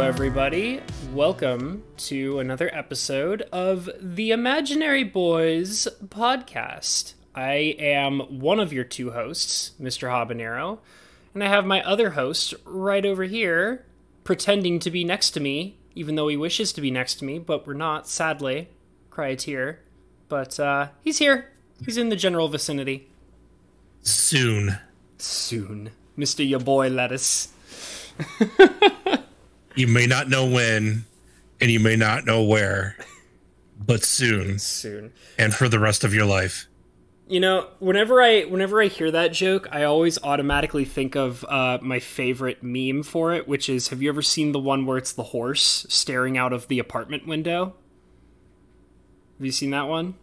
everybody. Welcome to another episode of the Imaginary Boys podcast. I am one of your two hosts, Mr. Habanero, and I have my other host right over here, pretending to be next to me, even though he wishes to be next to me, but we're not, sadly. Cry a tear. But he's here. He's in the general vicinity. Soon. Mr. Ya Boy Lettuce. You may not know when, and you may not know where, but soon. Soon. And for the rest of your life. You know, whenever I hear that joke, I always automatically think of my favorite meme for it, which is, have you ever seen the one where it's the horse staring out of the apartment window? Have you seen that one?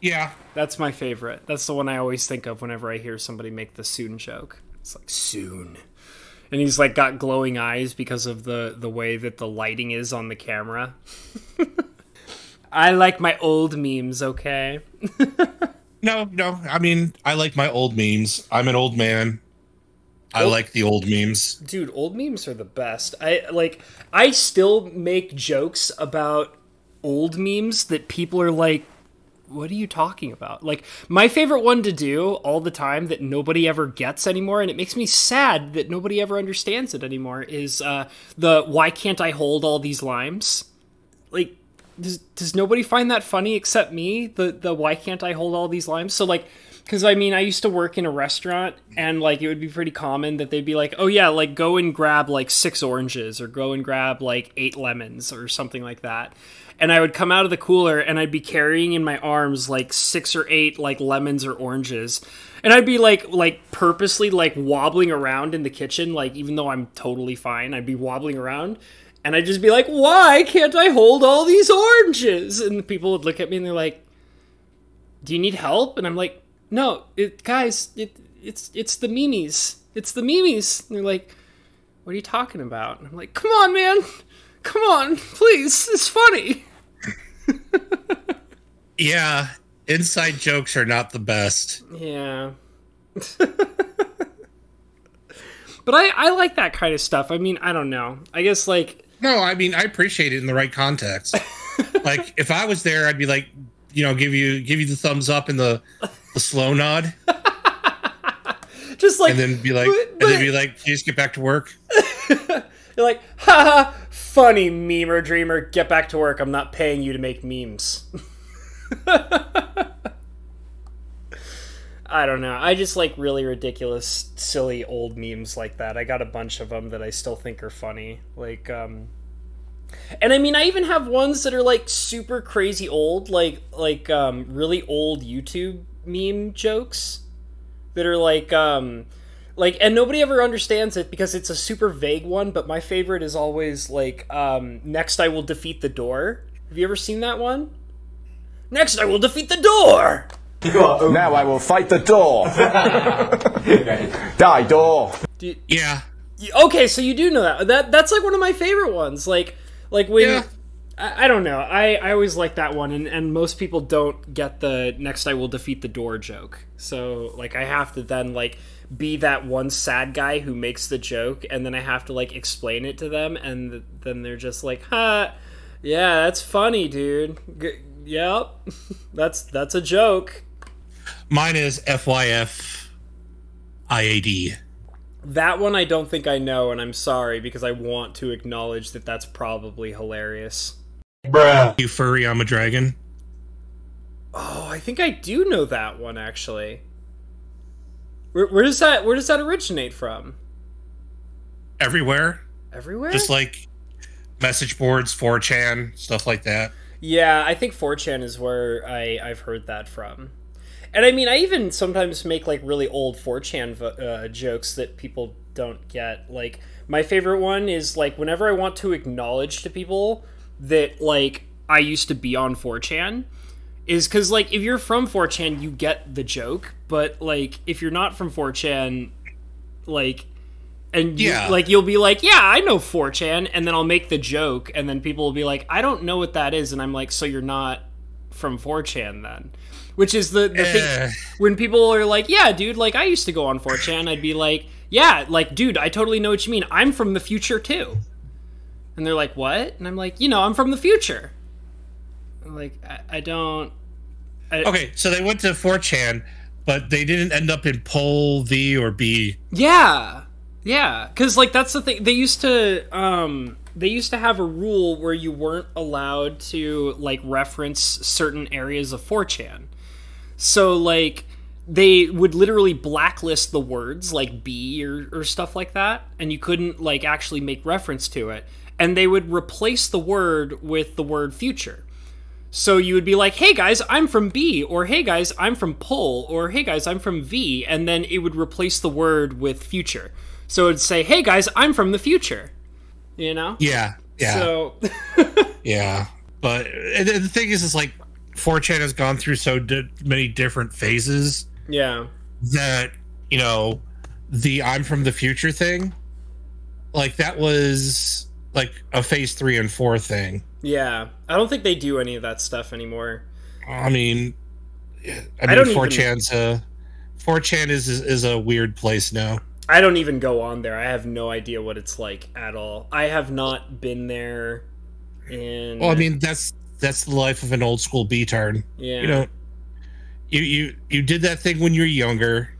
Yeah. That's my favorite. That's the one I always think of whenever I hear somebody make the soon joke. It's like, soon. And he's like got glowing eyes because of the way that the lighting is on the camera. I like my old memes, okay? No. I mean, I like my old memes. I'm an old man. I like the old memes. Dude, old memes are the best. I still make jokes about old memes that people are like, what are you talking about? Like, my favorite one to do all the time that nobody ever gets anymore, and it makes me sad that nobody ever understands it anymore, is the why can't I hold all these limes? Like, does nobody find that funny except me? The why can't I hold all these limes? So, like, because, I mean, I used to work in a restaurant, and, like, it would be pretty common that they'd be like, oh, yeah, like, go and grab, like, 6 oranges, or go and grab, like, 8 lemons, or something like that. And I would come out of the cooler, and I'd be carrying in my arms, like, 6 or 8, like, lemons or oranges. And I'd be, like purposely, like, wobbling around in the kitchen, like, even though I'm totally fine, I'd be wobbling around. And I'd just be like, why can't I hold all these oranges? And the people would look at me, and they're like, do you need help? And I'm like, no, guys, it's the memes. It's the memes. And they're like, what are you talking about? And I'm like, come on, man. Come on, please. It's funny. Yeah, inside jokes are not the best. Yeah. But I like that kind of stuff. I mean, I don't know. I guess, like... No, I mean, I appreciate it in the right context. Like, if I was there, I'd be like, you know, give you the thumbs up and the slow nod. Just like... And then be like, can you just get back to work? You're like, haha, funny memer dreamer, get back to work. I'm not paying you to make memes. I don't know. I just like really ridiculous, silly old memes like that. I got a bunch of them that I still think are funny. Like, and I mean, I even have ones that are like super crazy old, like really old YouTube meme jokes that are like, and nobody ever understands it because it's a super vague one, but my favorite is always, like, next I will defeat the door. Have you ever seen that one? Next I will defeat the door! Now I will fight the door! Die, door! Yeah. Okay, so you do know that. That's, like, one of my favorite ones. Like when... Yeah. I don't know. I always like that one, and most people don't get the next I will defeat the door joke. So, like, I have to then, like... be that one sad guy who makes the joke, and then I have to, like, explain it to them, and then they're just like, yeah, that's funny, dude. Yep, that's a joke. Mine is FYF IAD. That one I don't think I know, and I'm sorry, because I want to acknowledge that that's probably hilarious. Bruh. You furry, I'm a dragon. Oh, I think I do know that one, actually. Where does that originate from? Everywhere. Everywhere? Just like message boards, 4chan, stuff like that. Yeah, I think 4chan is where I've heard that from. And I mean, I even sometimes make like really old 4chan jokes that people don't get. Like, my favorite one is like whenever I want to acknowledge to people that like I used to be on 4chan, is because, like, if you're from 4chan, you get the joke, but, like, if you're not from 4chan, like, and you, like, you'll be like, yeah, I know 4chan, and then I'll make the joke, and then people will be like, I don't know what that is, and I'm like, so you're not from 4chan then? Which is the thing, when people are like, yeah, dude, like, I used to go on 4chan, I'd be like, yeah, like, dude, I totally know what you mean, I'm from the future, too. And they're like, what? And I'm like, I'm from the future. I'm like, I don't... Okay, so they went to 4chan, but they didn't end up in Pol, V, or B. Yeah. Yeah. Because, like, that's the thing. They used to have a rule where you weren't allowed to, like, reference certain areas of 4chan. So, like, they would literally blacklist the words, like B or stuff like that, and you couldn't, like, actually make reference to it. And they would replace the word with the word future. So you would be like, hey guys, I'm from B, or hey guys, I'm from Pol, or hey guys, I'm from V, and then it would replace the word with future. So it would say, hey guys, I'm from the future. You know? Yeah. So... yeah. But the thing is, like, 4chan has gone through so many different phases. Yeah. That, the I'm from the future thing, like, that was... like a phase 3 and 4 thing. Yeah, I don't think they do any of that stuff anymore. I mean 4chan is a weird place now. I don't even go on there. I have no idea what it's like at all. I have not been there in... Well, I mean, that's the life of an old school B-tard. Yeah. You did that thing when you were younger.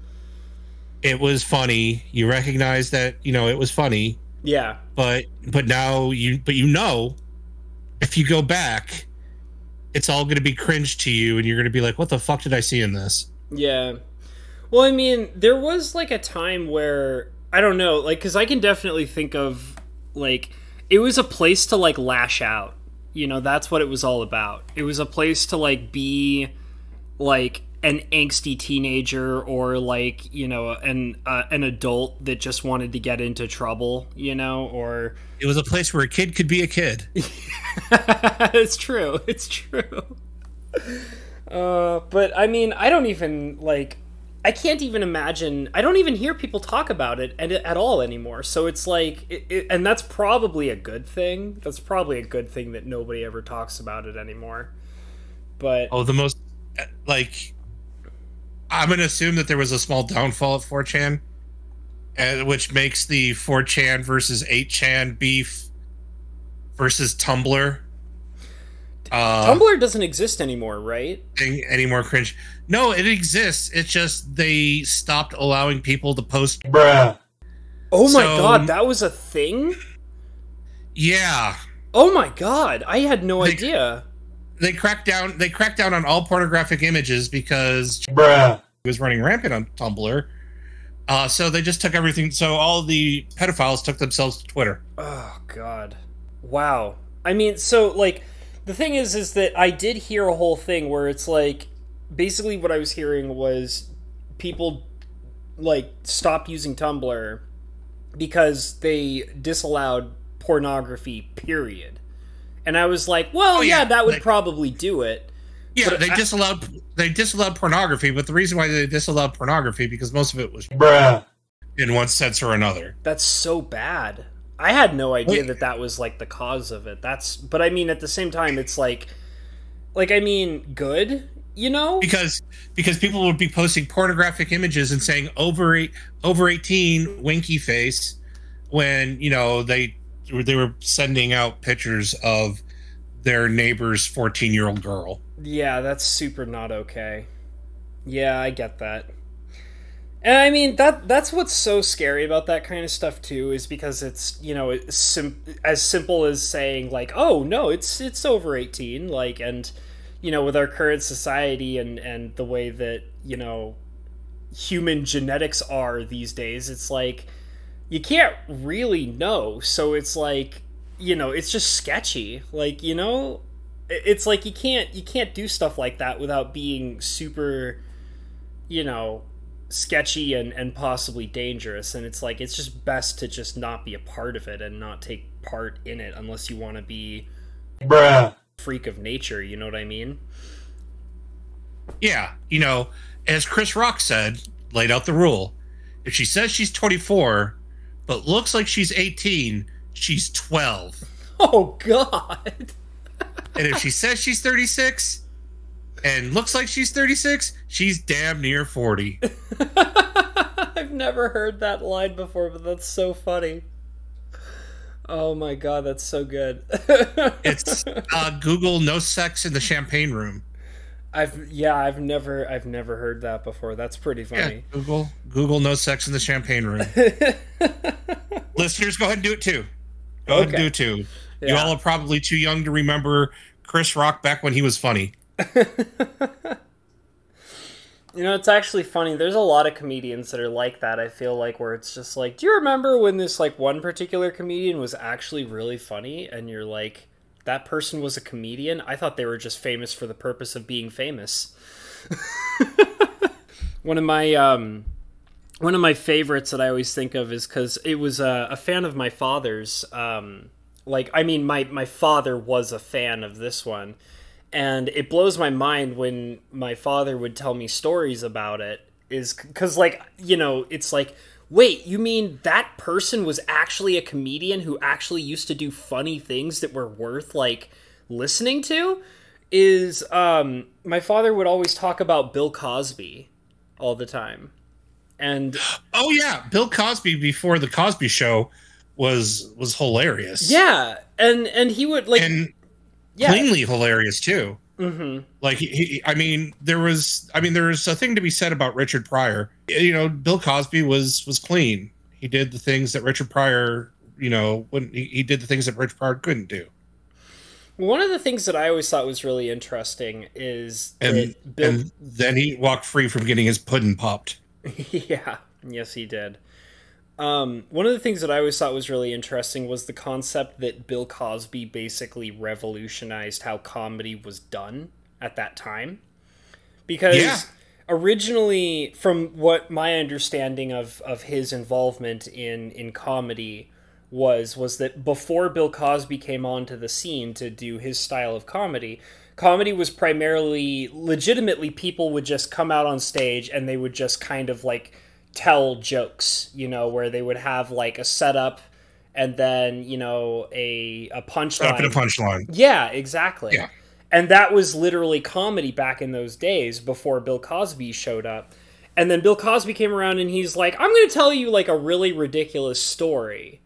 It was funny. You recognized that, it was funny. Yeah. But now if you go back, it's all going to be cringe to you, and you're going to be like, what the fuck did I see in this? Yeah. Well, I mean, there was, like, a time where, I don't know, like, because I can definitely think of, like, it was a place to, like, lash out. That's what it was all about. It was a place to, like, be, like, an angsty teenager, or, like, an adult that just wanted to get into trouble, or... It was a place where a kid could be a kid. It's true. But, I mean, I don't even, like... I can't even imagine... I don't even hear people talk about it at all anymore. So it's like... and that's probably a good thing. That's probably a good thing that nobody ever talks about it anymore. But... Oh, the most... Like... I'm going to assume that there was a small downfall at 4chan, which makes the 4chan versus 8chan beef versus Tumblr. Tumblr doesn't exist anymore, right? Any more cringe. No, it exists. It's just they stopped allowing people to post. Bruh. Oh my god, that was a thing? Yeah. Oh my god, I had no idea. They cracked down on all pornographic images because bruh, it was running rampant on Tumblr. So they just took everything. So all the pedophiles took themselves to Twitter. Oh god. Wow. I mean, so, like, the thing is that I did hear a whole thing where it's like, basically what I was hearing was people, like, stopped using Tumblr because they disallowed pornography, period. And I was like, well, yeah, that would probably do it. Yeah, but they disallowed pornography, but the reason why they disallowed pornography because most of it was bruh in one sense or another. That's so bad. I had no idea that was, like, the cause of it. But I mean, at the same time, it's like I mean, good, Because people would be posting pornographic images and saying over 18 winky face when, they were sending out pictures of their neighbor's 14-year-old girl. Yeah, that's super not okay. Yeah, I get that. And I mean, that's what's so scary about that kind of stuff too, is because it's, as simple as saying, like, oh no, it's over 18, like, and with our current society and the way that, human genetics are these days, it's like, you can't really know, so it's like, it's just sketchy. Like, it's like you can't do stuff like that without being super, sketchy and possibly dangerous. And it's like, it's just best to just not be a part of it and not take part in it unless you want to be bruh freak of nature, you know what I mean? Yeah, as Chris Rock said, laid out the rule. If she says she's 24 but looks like she's 18, she's 12. Oh, God. And if she says she's 36 and looks like she's 36, she's damn near 40. I've never heard that line before, but that's so funny. Oh my god, that's so good. It's Google no sex in the champagne room. I've never heard that before. That's pretty funny. Yeah, Google no sex in the champagne room. Listeners, go ahead and do it too. Go ahead and do it too. Yeah. You all are probably too young to remember Chris Rock back when he was funny. You know, it's actually funny. There's a lot of comedians that are like that, I feel like, where it's just like, do you remember when this, like, one particular comedian was actually really funny? And you're like, that person was a comedian? I thought they were just famous for the purpose of being famous. One of my favorites that I always think of is because it was a fan of my father's. My father was a fan of this one. And it blows my mind when my father would tell me stories about it, is because, like, you know, it's like, wait, you mean that person was actually a comedian who actually used to do funny things that were worth, like, listening to? Is, my father would always talk about Bill Cosby all the time. And oh yeah, Bill Cosby before the Cosby Show was hilarious. Yeah, and he would, like... Cleanly hilarious too. Mm-hmm. Like there was a thing to be said about Richard Pryor. You know, Bill Cosby was clean. He did the things that Richard Pryor, you know, when he did the things that Richard Pryor couldn't do. One of the things that I always thought was really interesting is and then he walked free from getting his pudding popped. Yeah, yes, he did. One of the things that I always thought was really interesting was the concept that Bill Cosby basically revolutionized how comedy was done at that time. Because originally, from what my understanding of his involvement in comedy was that before Bill Cosby came onto the scene to do his style of comedy was primarily, legitimately, people would just come out on stage and they would just kind of like tell jokes, you know, where they would have like a setup and then, you know, a punchline. Up in a punchline. Yeah, exactly. Yeah. And that was literally comedy back in those days before Bill Cosby showed up. And then Bill Cosby came around and he's like, I'm going to tell you like a really ridiculous story.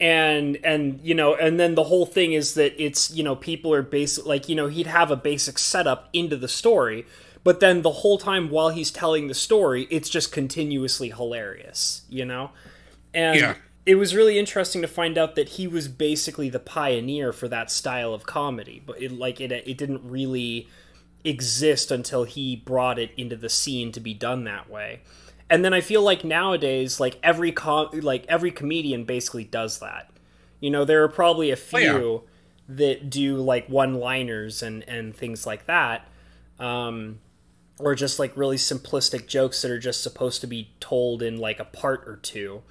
And you know, and then the whole thing is that it's, you know, people are like, you know, he'd have a basic setup into the story. But then the whole time while he's telling the story, it's just continuously hilarious, you know? And it was really interesting to find out that he was basically the pioneer for that style of comedy. But it didn't really exist until he brought it into the scene to be done that way. And then I feel like nowadays, like every comedian basically does that. You know, there are probably a few that do like one-liners and things like that. Or just like really simplistic jokes that are just supposed to be told in like a part or two.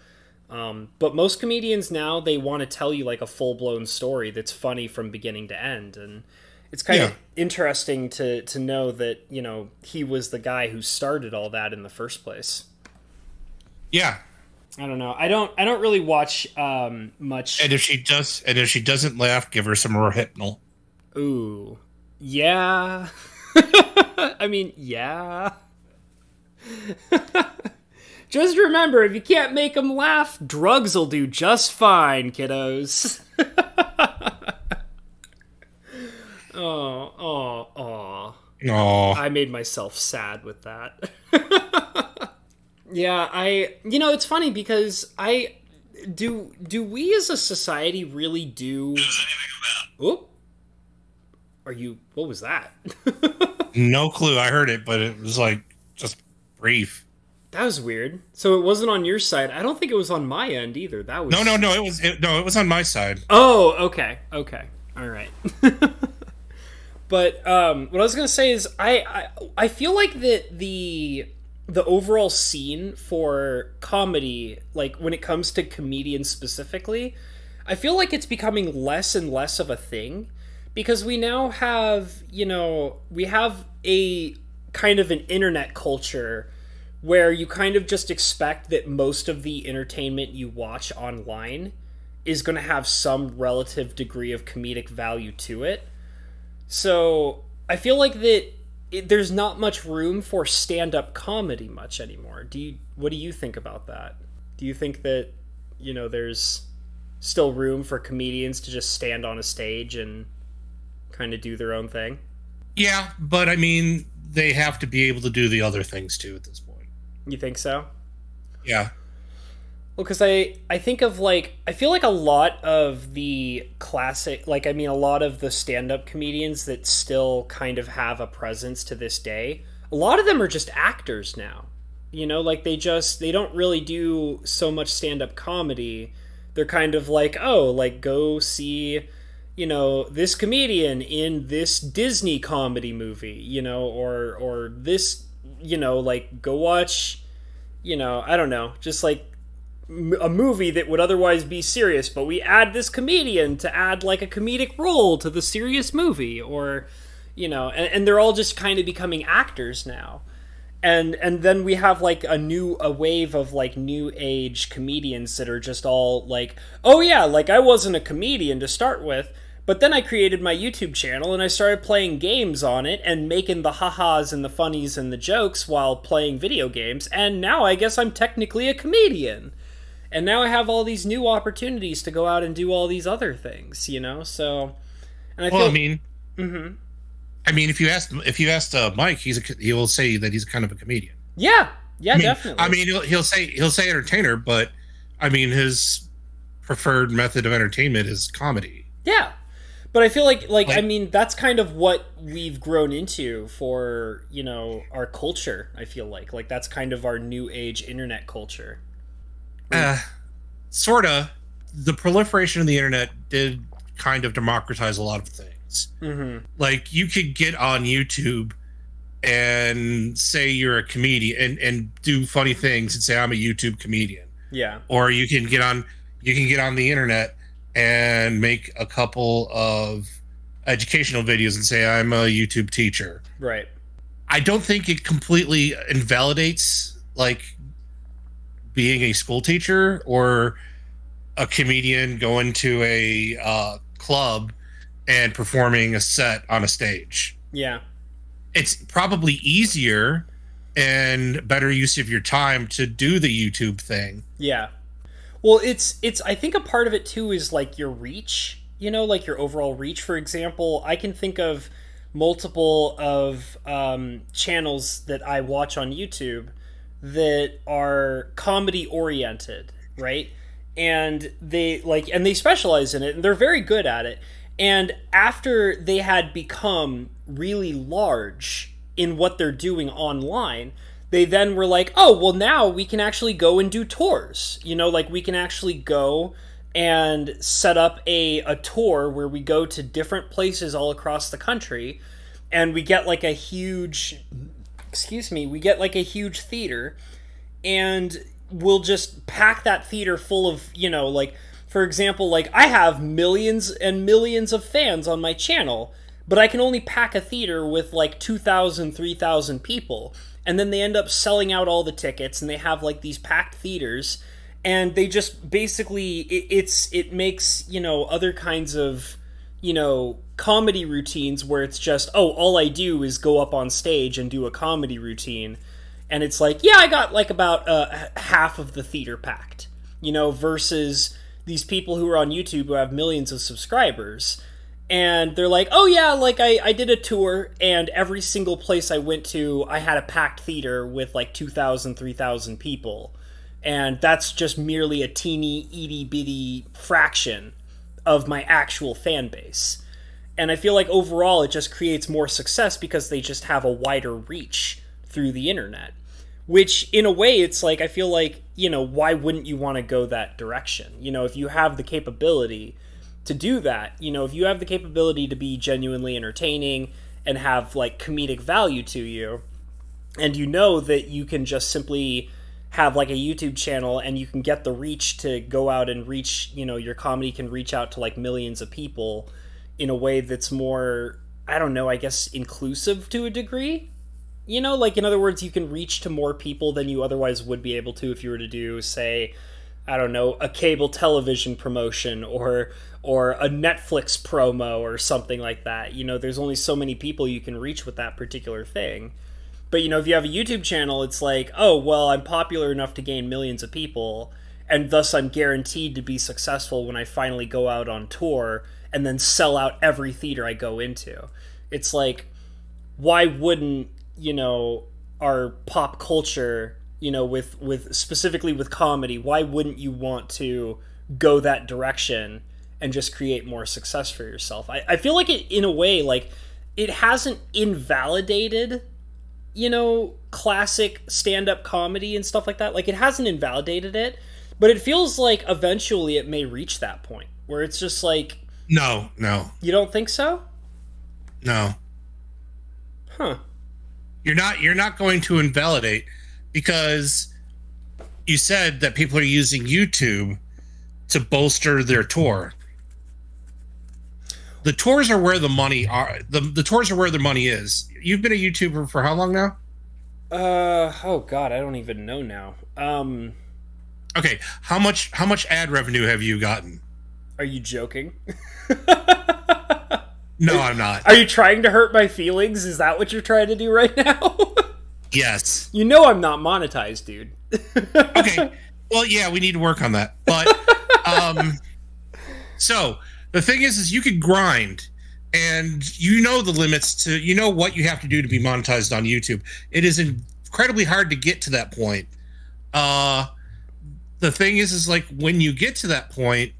But most comedians now, they want to tell you like a full-blown story that's funny from beginning to end. And it's kind of interesting to know that, you know, he was the guy who started all that in the first place. Yeah. I don't know. I don't really watch much. And if she doesn't laugh, give her some Rohypnol. Ooh. Yeah. I mean, yeah. Just remember, if you can't make them laugh, drugs will do just fine, kiddos. Oh. I made myself sad with that. Yeah, you know, it's funny because do we as a society really do... Oop. What was that? No clue. I heard it, but it was like just brief. That was weird. So it wasn't on your side. I don't think it was on my end either. That was no. It was on my side. Oh, okay, all right. But what I was gonna say is I feel like that the overall scene for comedy, like when it comes to comedians specifically, I feel like it's becoming less and less of a thing. Because we now have, you know, we have a kind of an internet culture where you kind of just expect that most of the entertainment you watch online is going to have some relative degree of comedic value to it. So I feel like that there's not much room for stand-up comedy much anymore. What do you think about that? Do you think that, you know, there's still room for comedians to just stand on a stage and kind of do their own thing. Yeah, but I mean, they have to be able to do the other things too at this point. You think so? Yeah. Well, because I think of, like, I feel like a lot of the classic, like, I mean, a lot of the stand-up comedians that still kind of have a presence to this day, a lot of them are just actors now. You know, like, they don't really do so much stand-up comedy. They're kind of like, oh, like, go see, you know, this comedian in this Disney comedy movie, you know, or this, you know, like, go watch, you know, I don't know, just, like, a movie that would otherwise be serious, but we add this comedian to add, like, a comedic role to the serious movie, or, you know, and they're all just kind of becoming actors now. And then we have, like, a wave of, like, new age comedians that are just all like, oh yeah, like, I wasn't a comedian to start with, but then I created my YouTube channel and I started playing games on it and making the ha-has and the funnies and the jokes while playing video games, and now I guess I'm technically a comedian. And now I have all these new opportunities to go out and do all these other things, you know? So, and I feel... I mean... Mm-hmm. I mean, if you ask Mike, he will say that he's kind of a comedian. Yeah, yeah, I mean, definitely. I mean, he'll say entertainer, but I mean, his preferred method of entertainment is comedy. Yeah, but I feel like I mean, that's kind of what we've grown into for, you know, our culture. I feel like that's kind of our new age internet culture. Sorta. The proliferation of the internet did kind of democratize a lot of things. Mm-hmm. Like, you could get on YouTube and say you're a comedian and do funny things and say I'm a YouTube comedian. Yeah. Or you can get on the internet and make a couple of educational videos and say I'm a YouTube teacher. Right. I don't think it completely invalidates, like, being a school teacher or a comedian going to a club and performing a set on a stage. Yeah. It's probably easier and better use of your time to do the YouTube thing. Yeah. Well, it's I think a part of it too is, like, your reach, you know, like your overall reach. For example, I can think of multiple of channels that I watch on YouTube that are comedy oriented, right? And they specialize in it, and they're very good at it. And after they had become really large in what they're doing online, they then were like, oh, well, now we can actually go and do tours. You know, like, we can actually go and set up a tour where we go to different places all across the country, and we get, like, a huge theater, and we'll just pack that theater full of, you know, like, for example, like, I have millions and millions of fans on my channel, but I can only pack a theater with, like, 2,000, 3,000 people. And then they end up selling out all the tickets, and they have, like, these packed theaters, and they just basically, it makes, you know, other kinds of, you know, comedy routines where it's just, oh, all I do is go up on stage and do a comedy routine. And it's like, yeah, I got, like, about half of the theater packed, you know, versus these people who are on YouTube who have millions of subscribers, and they're like, oh yeah, like, I did a tour, and every single place I went to, I had a packed theater with, like, 2,000, 3,000 people, and that's just merely a teeny, itty-bitty fraction of my actual fan base. And I feel like overall it just creates more success because they just have a wider reach through the internet. Which, in a way, it's like, I feel like, you know, why wouldn't you want to go that direction? You know, if you have the capability to do that, you know, if you have the capability to be genuinely entertaining and have, like, comedic value to you, and you know that you can just simply have, like, a YouTube channel and you can get the reach to go out and reach, you know, your comedy can reach out to, like, millions of people in a way that's more, I don't know, I guess inclusive to a degree. You know, like, in other words, you can reach to more people than you otherwise would be able to if you were to do, say, I don't know, a cable television promotion or a Netflix promo or something like that. You know, there's only so many people you can reach with that particular thing. But, you know, if you have a YouTube channel, it's like, oh, well, I'm popular enough to gain millions of people, and thus I'm guaranteed to be successful when I finally go out on tour and then sell out every theater I go into. It's like, why wouldn't, our pop culture, with specifically with comedy, why wouldn't you want to go that direction and just create more success for yourself? I feel like it, in a way, like, it hasn't invalidated, classic stand-up comedy and stuff like that. Like, it hasn't invalidated it, but it feels like eventually it may reach that point where it's just like... No. You don't think so? No. Huh. You're not going to invalidate, because you said that people are using YouTube to bolster their tour. The tours are where the money are. The tours are where the money is. You've been a YouTuber for how long now? Oh God, I don't even know now. Okay, how much ad revenue have you gotten? Are you joking? No, I'm not. Are you trying to hurt my feelings? Is that what you're trying to do right now? Yes. You know I'm not monetized, dude. Okay. Well, yeah, we need to work on that. But so the thing is you could grind, and the limits to what you have to do to be monetized on YouTube. It is incredibly hard to get to that point. The thing is like, when you get to that point,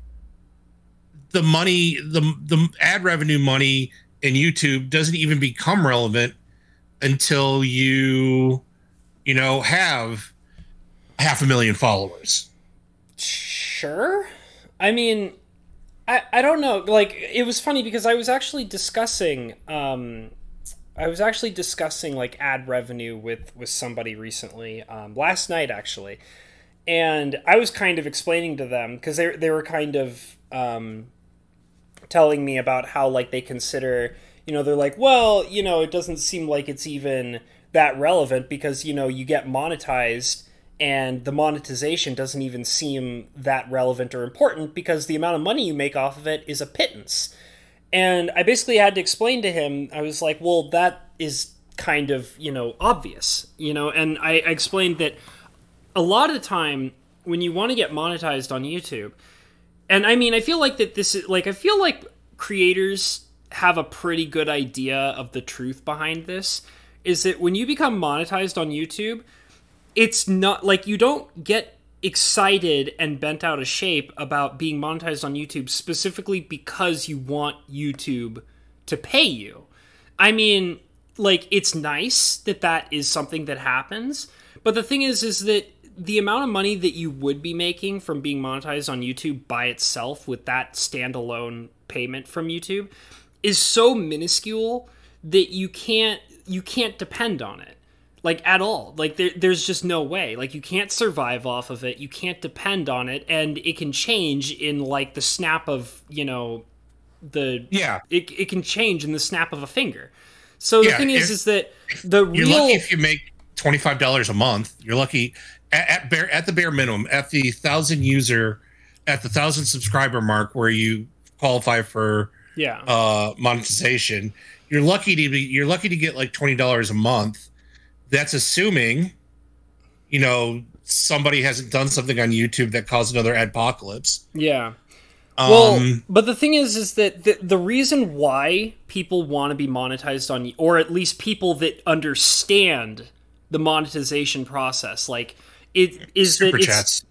the money, the ad revenue money in YouTube doesn't even become relevant until you have 500,000 followers. Sure. I mean, I don't know. Like, it was funny because I was actually discussing like ad revenue with somebody recently, last night actually, and I was kind of explaining to them, because they were kind of telling me about how, like, they consider, they're like, well, it doesn't seem like it's even that relevant because, you get monetized and the monetization doesn't even seem that relevant or important because the amount of money you make off of it is a pittance. And I basically had to explain to him, I was like, well, that is kind of, obvious, and I explained that a lot of the time when you want to get monetized on YouTube, and I mean, I feel like that this is like, I feel like creators have a pretty good idea of the truth behind this, is that when you become monetized on YouTube, it's not like, you don't get excited and bent out of shape about being monetized on YouTube specifically because you want YouTube to pay you. I mean, like, it's nice that is something that happens, but the thing is that the amount of money that you would be making from being monetized on YouTube by itself with that standalone payment from YouTube is so minuscule that you can't depend on it, like, at all. Like, there's just no way. Like, you can't survive off of it. You can't depend on it, and it can change in, like, the snap of, it can change in the snap of a finger. So the thing is that you're lucky if you make $25 a month. You're lucky at the bare minimum, at the 1,000 subscriber mark where you qualify for monetization. You're lucky to get like $20 a month. That's assuming, somebody hasn't done something on YouTube that caused another adpocalypse. Yeah. Well, but the thing is that the reason why people want to be monetized on, or at least people that understand the monetization process, like, it is Super that chats.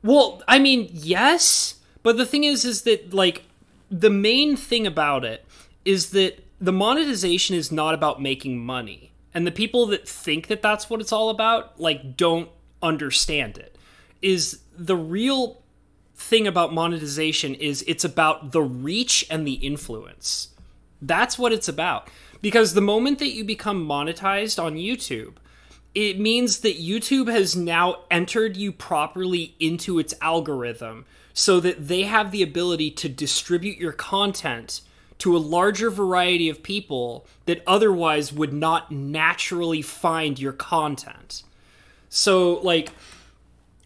Well, I mean, yes, but the thing is that, like, the main thing about it is that the monetization is not about making money, and the people that think that that's what it's all about, like, don't understand it. Is the real thing about monetization is it's about the reach and the influence. That's what it's about. Because the moment that you become monetized on YouTube, it means that YouTube has now entered you properly into its algorithm so that they have the ability to distribute your content to a larger variety of people that otherwise would not naturally find your content. So, like,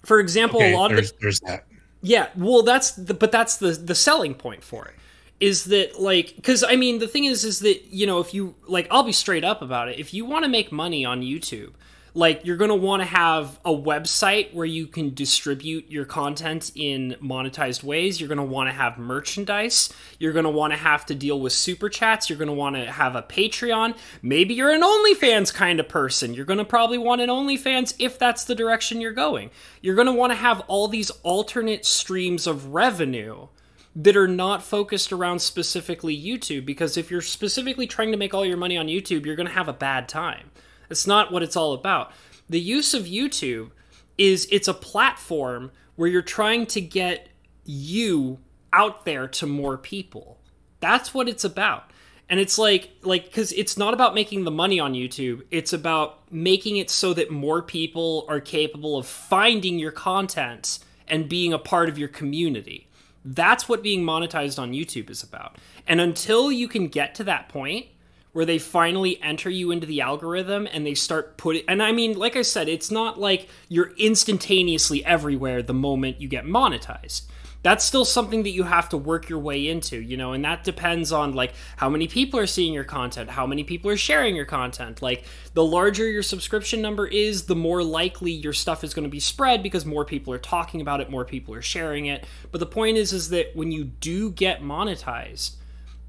for example, okay, a lot of there's that. Yeah, well, that's the selling point for it. Is that, like, because, I mean, the thing is that, if you, like, I'll be straight up about it. If you want to make money on YouTube, Like, you're going to want to have a website where you can distribute your content in monetized ways. You're going to want to have merchandise. You're going to want to have to deal with super chats. You're going to want to have a Patreon. Maybe you're an OnlyFans kind of person. You're going to probably want an OnlyFans if that's the direction you're going. You're going to want to have all these alternate streams of revenue that are not focused around specifically YouTube, because if you're specifically trying to make all your money on YouTube, you're going to have a bad time. It's not what it's all about. The use of YouTube is it's a platform where you're trying to get you out there to more people. That's what it's about. And it's like, because it's not about making the money on YouTube. It's about making it so that more people are capable of finding your content and being a part of your community. That's what being monetized on YouTube is about. And until you can get to that point, where they finally enter you into the algorithm and they start putting... And I mean, like I said, it's not like you're instantaneously everywhere the moment you get monetized. That's still something that you have to work your way into, you know, and that depends on, like, how many people are seeing your content, how many people are sharing your content. Like, the larger your subscription number is, the more likely your stuff is going to be spread because more people are talking about it, more people are sharing it. But the point is that when you do get monetized,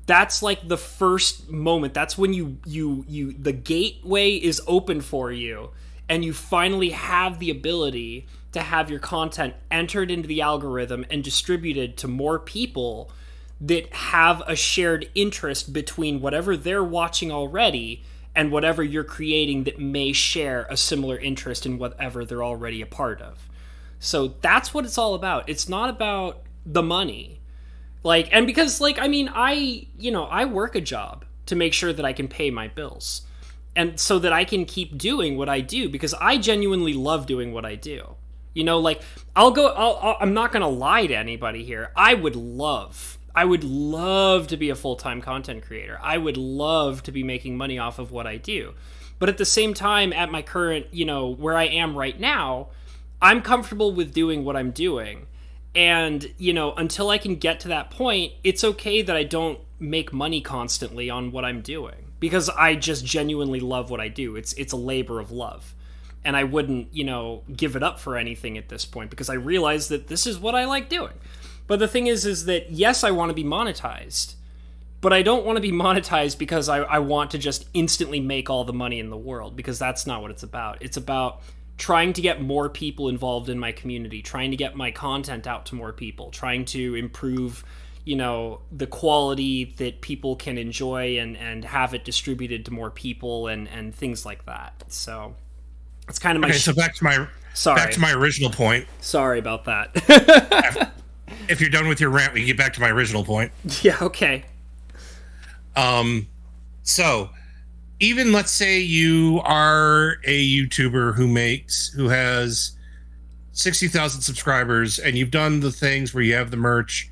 that's like the first moment. That's when the gateway is open for you, and you finally have the ability to have your content entered into the algorithm and distributed to more people that have a shared interest between whatever they're watching already and whatever you're creating that may share a similar interest in whatever they're already a part of. So that's what it's all about. It's not about the money. Like, and because, like, I mean, I work a job to make sure that I can pay my bills, and so that I can keep doing what I do, because I genuinely love doing what I do. You know, like, I'm not going to lie to anybody here. I would love to be a full-time content creator. I would love to be making money off of what I do. But at the same time, at my current, you know, where I am right now, I'm comfortable with doing what I'm doing. And, you know, until I can get to that point, it's okay that I don't make money constantly on what I'm doing, because I just genuinely love what I do. It's a labor of love. And I wouldn't, you know, give it up for anything at this point, because I realize that this is what I like doing. But the thing is that, yes, I want to be monetized, but I don't want to be monetized because I want to just instantly make all the money in the world, because that's not what it's about. It's about trying to get more people involved in my community, trying to get my content out to more people, trying to improve, you know, the quality that people can enjoy and have it distributed to more people and things like that. So it's kind of my... Okay, so back to my original point. Sorry about that. If you're done with your rant, we can get back to my original point. Yeah, okay. So even let's say you are a YouTuber who has 60,000 subscribers, and you've done the things where you have the merch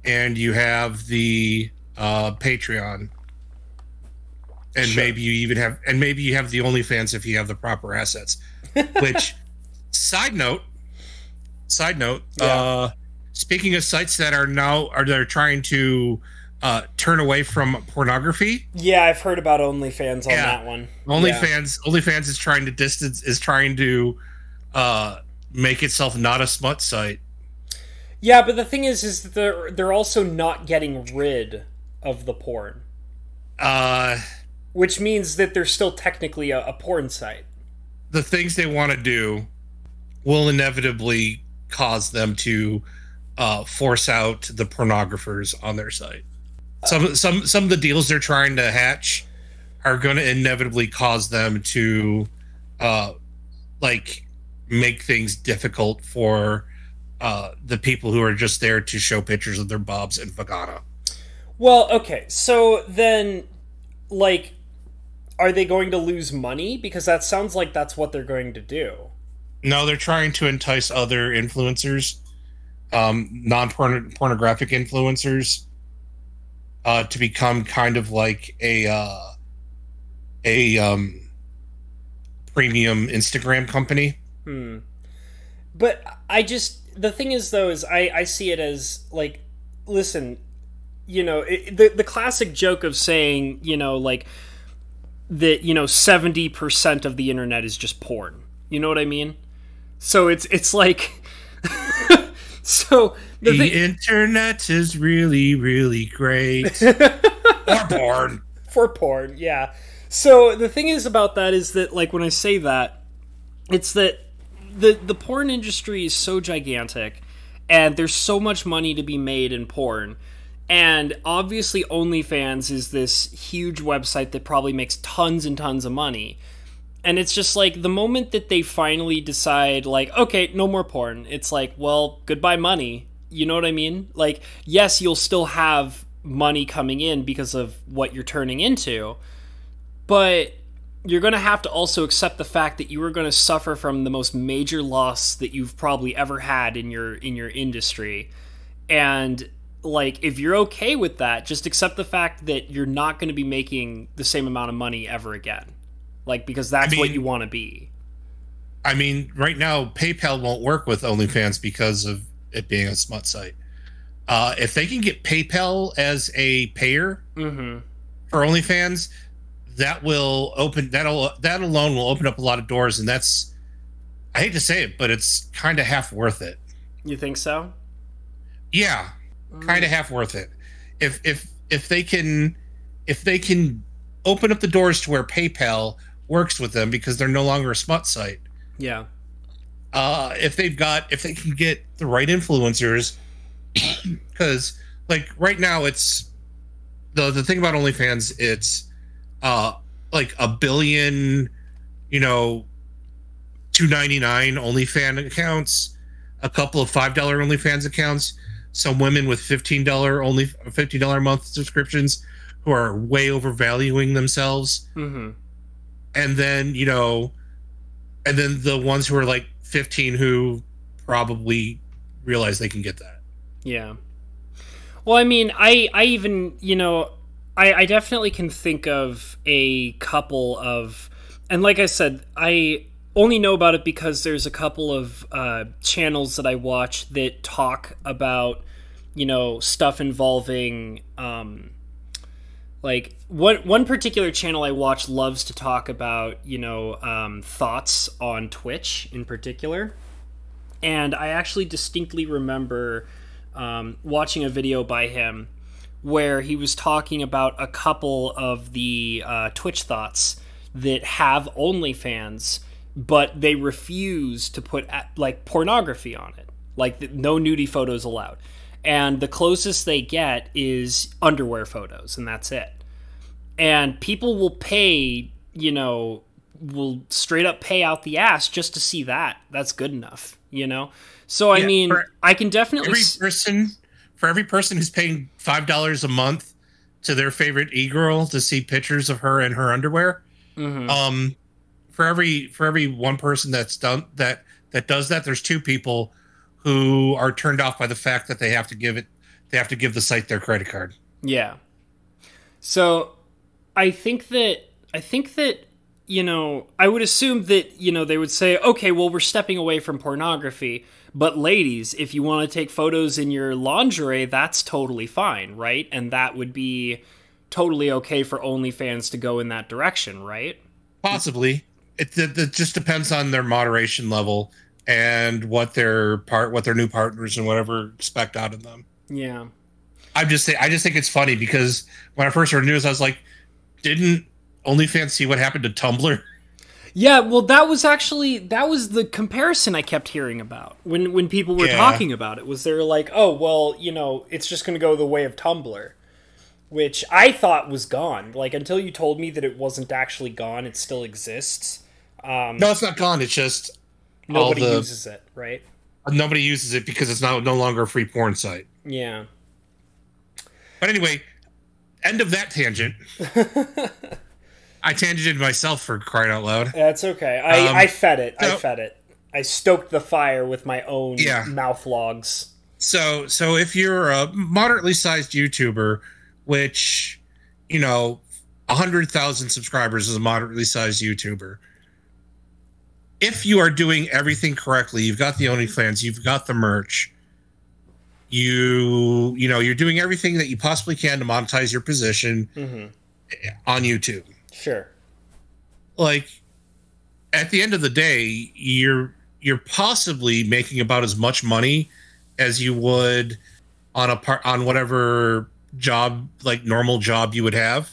and you have the Patreon, and sure, maybe you have the OnlyFans if you have the proper assets. Which, side note, yeah. Speaking of sites that they're trying to turn away from pornography. Yeah, I've heard about OnlyFans on that one. OnlyFans is trying to make itself not a smut site. Yeah, but the thing is that they're also not getting rid of the porn. Which means that they're still technically a porn site. The things they want to do will inevitably cause them to force out the pornographers on their site. Some of the deals they're trying to hatch are going to inevitably cause them to make things difficult for the people who are just there to show pictures of their bobs and vagina. Well, okay, so then, like, are they going to lose money? Because that sounds like that's what they're going to do. No, they're trying to entice other influencers, non-pornographic influencers, to become kind of like a premium Instagram company. But the thing is, though, is I see it as, like, listen, you know, the classic joke of saying, you know, like, that, 70% of the internet is just porn. You know what I mean? So it's like so the internet is really, really great. For porn. For porn, yeah. So the thing is about that is that, like, when I say that, it's that the porn industry is so gigantic, and there's so much money to be made in porn. And obviously OnlyFans is this huge website that probably makes tons and tons of money. And it's just like, the moment that they finally decide, like, okay, no more porn, it's like, well, goodbye money. You know what I mean? Like, yes, you'll still have money coming in because of what you're turning into, but you're going to have to also accept the fact that you are going to suffer from the most major loss that you've probably ever had in your industry. And, like, if you're okay with that, just accept the fact that you're not going to be making the same amount of money ever again. Like, because that's what you want to be. I mean, right now, PayPal won't work with OnlyFans because of it being a smut site. If they can get PayPal as a payer for OnlyFans, that alone will open up a lot of doors, and that's, I hate to say it, but it's kind of half worth it. You think so? Yeah, kind of half worth it. If they can open up the doors to where PayPal works with them because they're no longer a smut site. Yeah. If they can get the right influencers, because, like, right now it's the thing about OnlyFans, it's like a billion, $2.99 OnlyFans accounts, a couple of $5 OnlyFans accounts, some women with $15 a month subscriptions who are way overvaluing themselves. And then, and then the ones who are like 15 who probably realize they can get that. Yeah. Well, I mean, I even, I definitely can think of a couple of, and like I said, I only know about it because there's a couple of channels that I watch that talk about, stuff involving, like, one particular channel I watch loves to talk about, thoughts on Twitch in particular. And I actually distinctly remember watching a video by him where he was talking about a couple of the Twitch thoughts that have OnlyFans, but they refuse to put, like, pornography on it. Like, no nudie photos allowed. And the closest they get is underwear photos, and that's it. And people will pay, will straight up pay out the ass just to see that. That's good enough, So, I mean, I can definitely... For every person who's paying $5 a month to their favorite e-girl to see pictures of her in her underwear, for every one person that's done that does that, there's two people who are turned off by the fact that they have to give the site their credit card. Yeah. So I think that, I would assume that, they would say, okay, well, we're stepping away from pornography, but ladies, if you want to take photos in your lingerie, that's totally fine, right? And that would be totally okay for OnlyFans to go in that direction, right? Possibly. It just depends on their moderation level and what their new partners and whatever expect out of them. Yeah. I just think it's funny because when I first heard news, I was like, didn't OnlyFans see what happened to Tumblr? Yeah, well, that was the comparison I kept hearing about when people were talking about it. Was they're like, oh, well, it's just going to go the way of Tumblr, which I thought was gone. Like, until you told me that it wasn't actually gone, it still exists. No, it's not gone. It's just nobody uses it, right? Nobody uses it because it's no longer a free porn site. Yeah. But anyway, end of that tangent. I tangented myself, for crying out loud. That's okay. I fed it. I stoked the fire with my own mouth logs. So if you're a moderately sized YouTuber, which, 100,000 subscribers is a moderately sized YouTuber. If you are doing everything correctly, you've got the OnlyFans, you've got the merch, you're doing everything that you possibly can to monetize your position on YouTube. Sure. like at the end of the day, you're possibly making about as much money as you would on whatever job, like normal job you would have.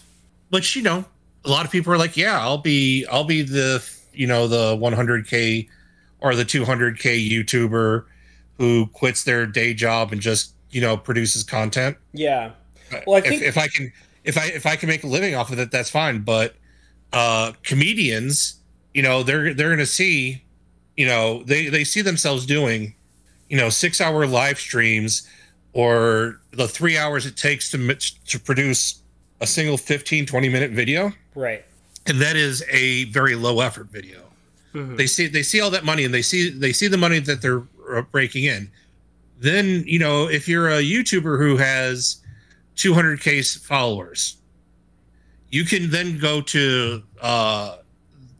But you know, a lot of people are like, yeah, I'll be the, you know, the 100K or the 200K YouTuber who quits their day job and just, you know, produces content. Yeah. Well, I think if I can make a living off of it, that's fine. But comedians, you know, they're going to see, you know, they see themselves doing, you know, 6-hour live streams or the 3 hours it takes to produce a single 15-20 minute video. Right. And that is a very low effort video. Mm-hmm. They see all that money and they see the money that they're breaking in. Then, you know, if you're a YouTuber who has 200K followers, you can then go to,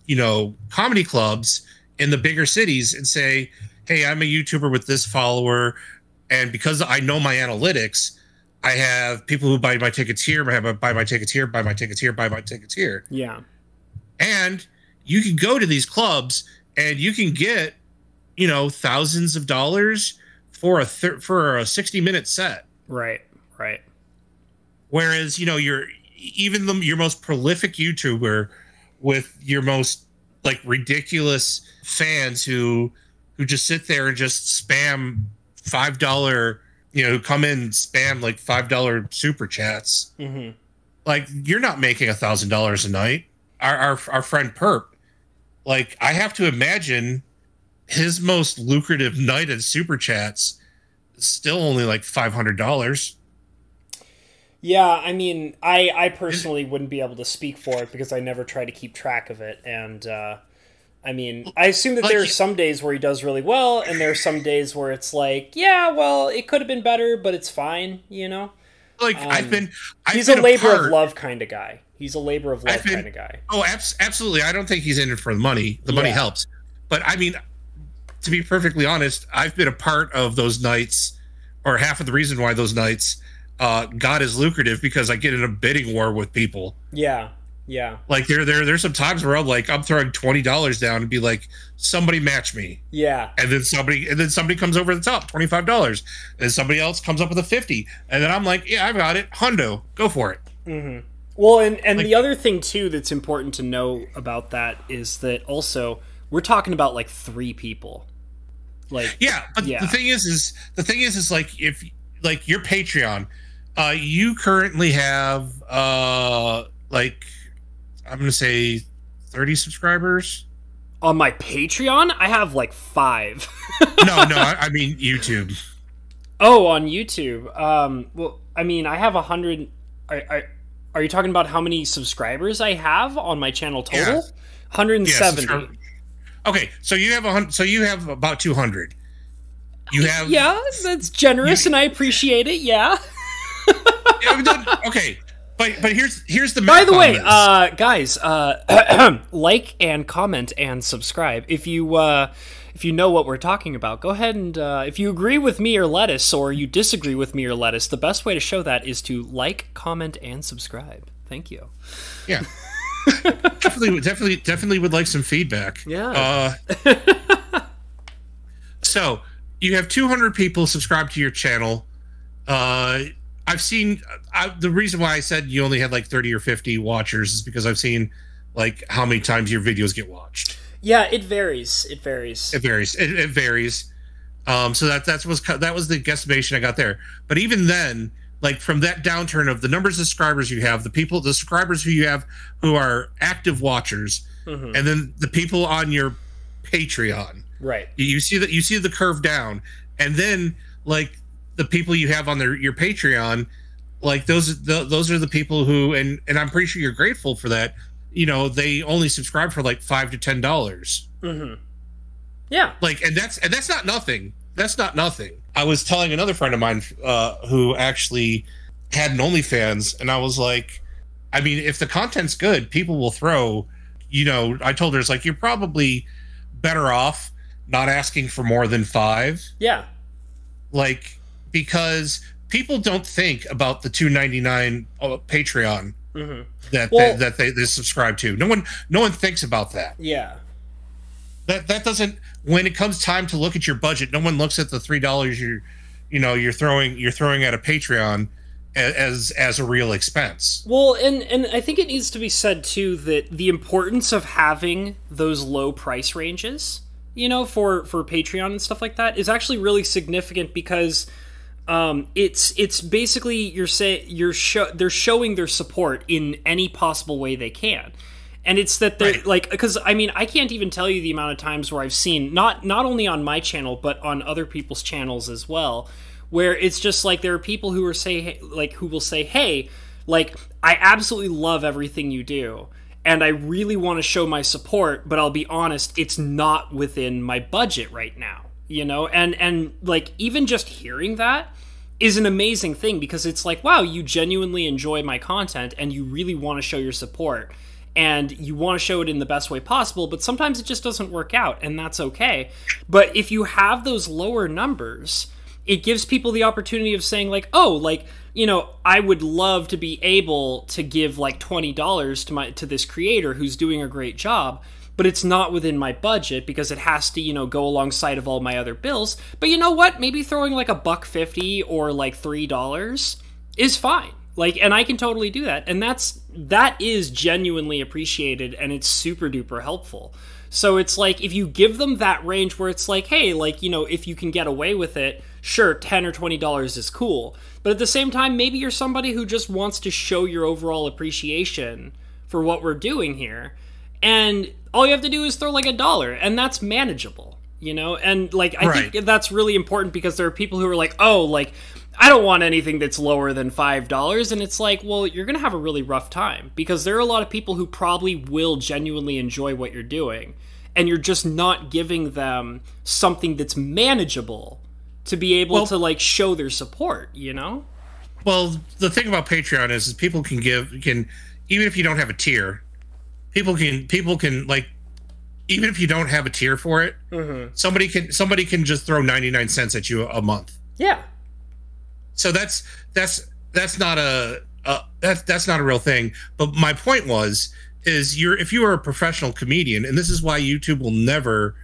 you know, comedy clubs in the bigger cities and say, hey, I'm a YouTuber with this follower. And because I know my analytics, I have people who buy my tickets here, buy my tickets here, buy my tickets here, buy my tickets here. Yeah. And you can go to these clubs and you can get, you know, thousands of dollars for a 60-minute set. Right. Right. Whereas, you know, your most prolific YouTuber with your most like ridiculous fans who just sit there and just spam $5, you know, who come in and spam like $5 super chats. Mm-hmm. Like, you're not making $1,000 a night. Our friend Perp, like, I have to imagine his most lucrative night in super chats is still only like $500. Yeah, I mean, I personally wouldn't be able to speak for it because I never try to keep track of it. And, I mean, I assume that there are some days where he does really well, and there are some days where it's like, yeah, well, it could have been better, but it's fine, you know? Like, he's a labor of love kind of guy. He's a labor of love kind of guy. Oh, absolutely. I don't think he's in it for the money. The money helps. But, I mean, to be perfectly honest, I've been a part of those nights, or half of the reason why those nights got as lucrative, because I get in a bidding war with people. Yeah. Yeah. Like there's some times where I'm throwing $20 down and be like, somebody match me. Yeah. And then somebody comes over the top, $25. And somebody else comes up with a 50. And then I'm like, yeah, I've got it. Hundo, go for it. Mm-hmm. Well, and like, the other thing too that's important to know about that is that also we're talking about like 3 people. Like, yeah, but the thing is like, if like your Patreon, you currently have like, I'm going to say 30 subscribers. On my Patreon, I have like 5. No, I mean YouTube. Oh, on YouTube. Well, I mean, I have 100. Are you talking about how many subscribers I have on my channel total? Yeah. 170. Yeah, okay, so you have about 200. You have. Yeah, that's generous, and I appreciate it. Yeah. Okay. But here's the math. By the way, guys, like and comment and subscribe if you know what we're talking about. Go ahead and if you agree with me or Lettuce, or you disagree with me or Lettuce, the best way to show that is to like, comment, and subscribe. Thank you. Yeah, definitely would like some feedback. Yeah. So you have 200 people subscribed to your channel. I've seen the reason why I said you only had like 30 or 50 watchers is because I've seen like how many times your videos get watched. Yeah, it varies. It varies. So that was the guesstimation I got there. But even then, like from that downturn of the numbers of subscribers you have, the subscribers who you have who are active watchers, mm-hmm. and then the people on your Patreon. Right. You see the curve down, and then like the people you have on your Patreon, like those are the people who, and I'm pretty sure you're grateful for that. You know, they only subscribe for like $5 to $10. Mm-hmm. Yeah. Like, and that's not nothing. That's not nothing. I was telling another friend of mine who actually had an OnlyFans, and I was like, I mean, if the content's good, people will throw. You know, I told her, it's like, you're probably better off not asking for more than 5. Yeah. Like, because people don't think about the $2.99 Patreon. that they subscribe to. No one thinks about that. Yeah. That doesn't, when it comes time to look at your budget, no one looks at the $3 you're throwing at a Patreon as a real expense. Well, and I think it needs to be said too that the importance of having those low price ranges, for Patreon and stuff like that, is actually really significant because it's basically they're showing their support in any possible way they can. And it's that they're like, because I mean, I can't even tell you the amount of times where I've seen, not only on my channel, but on other people's channels as well, where it's just like there are people who will say, hey, like, I absolutely love everything you do, and I really want to show my support, but I'll be honest, it's not within my budget right now, and like, even just hearing that is an amazing thing, because it's like, wow, you genuinely enjoy my content and you really want to show your support. And you want to show it in the best way possible, but sometimes it just doesn't work out, and that's okay. But if you have those lower numbers, it gives people the opportunity of saying, like, oh, like, I would love to be able to give like $20 to this creator who's doing a great job, but it's not within my budget because it has to, go alongside of all my other bills. But you know what? Maybe throwing like $1.50 or like $3 is fine. Like, and I can totally do that. And that is genuinely appreciated, and it's super duper helpful. So it's like, if you give them that range where it's like, hey, like, if you can get away with it, sure, $10 or $20 is cool. But at the same time, maybe you're somebody who just wants to show your overall appreciation for what we're doing here. And all you have to do is throw like $1, and that's manageable, And like, I think that's really important, because there are people who are like, oh, like, I don't want anything that's lower than $5. And it's like, well, you're going to have a really rough time, because there are a lot of people who probably will genuinely enjoy what you're doing, and you're just not giving them something that's manageable to be able to like show their support, Well, the thing about Patreon is people can even if you don't have a tier, people can like, even if you don't have a tier for it, somebody can just throw 99 cents at you a month. Yeah. So that's not a real thing. But my point is if you are a professional comedian, and this is why YouTube will never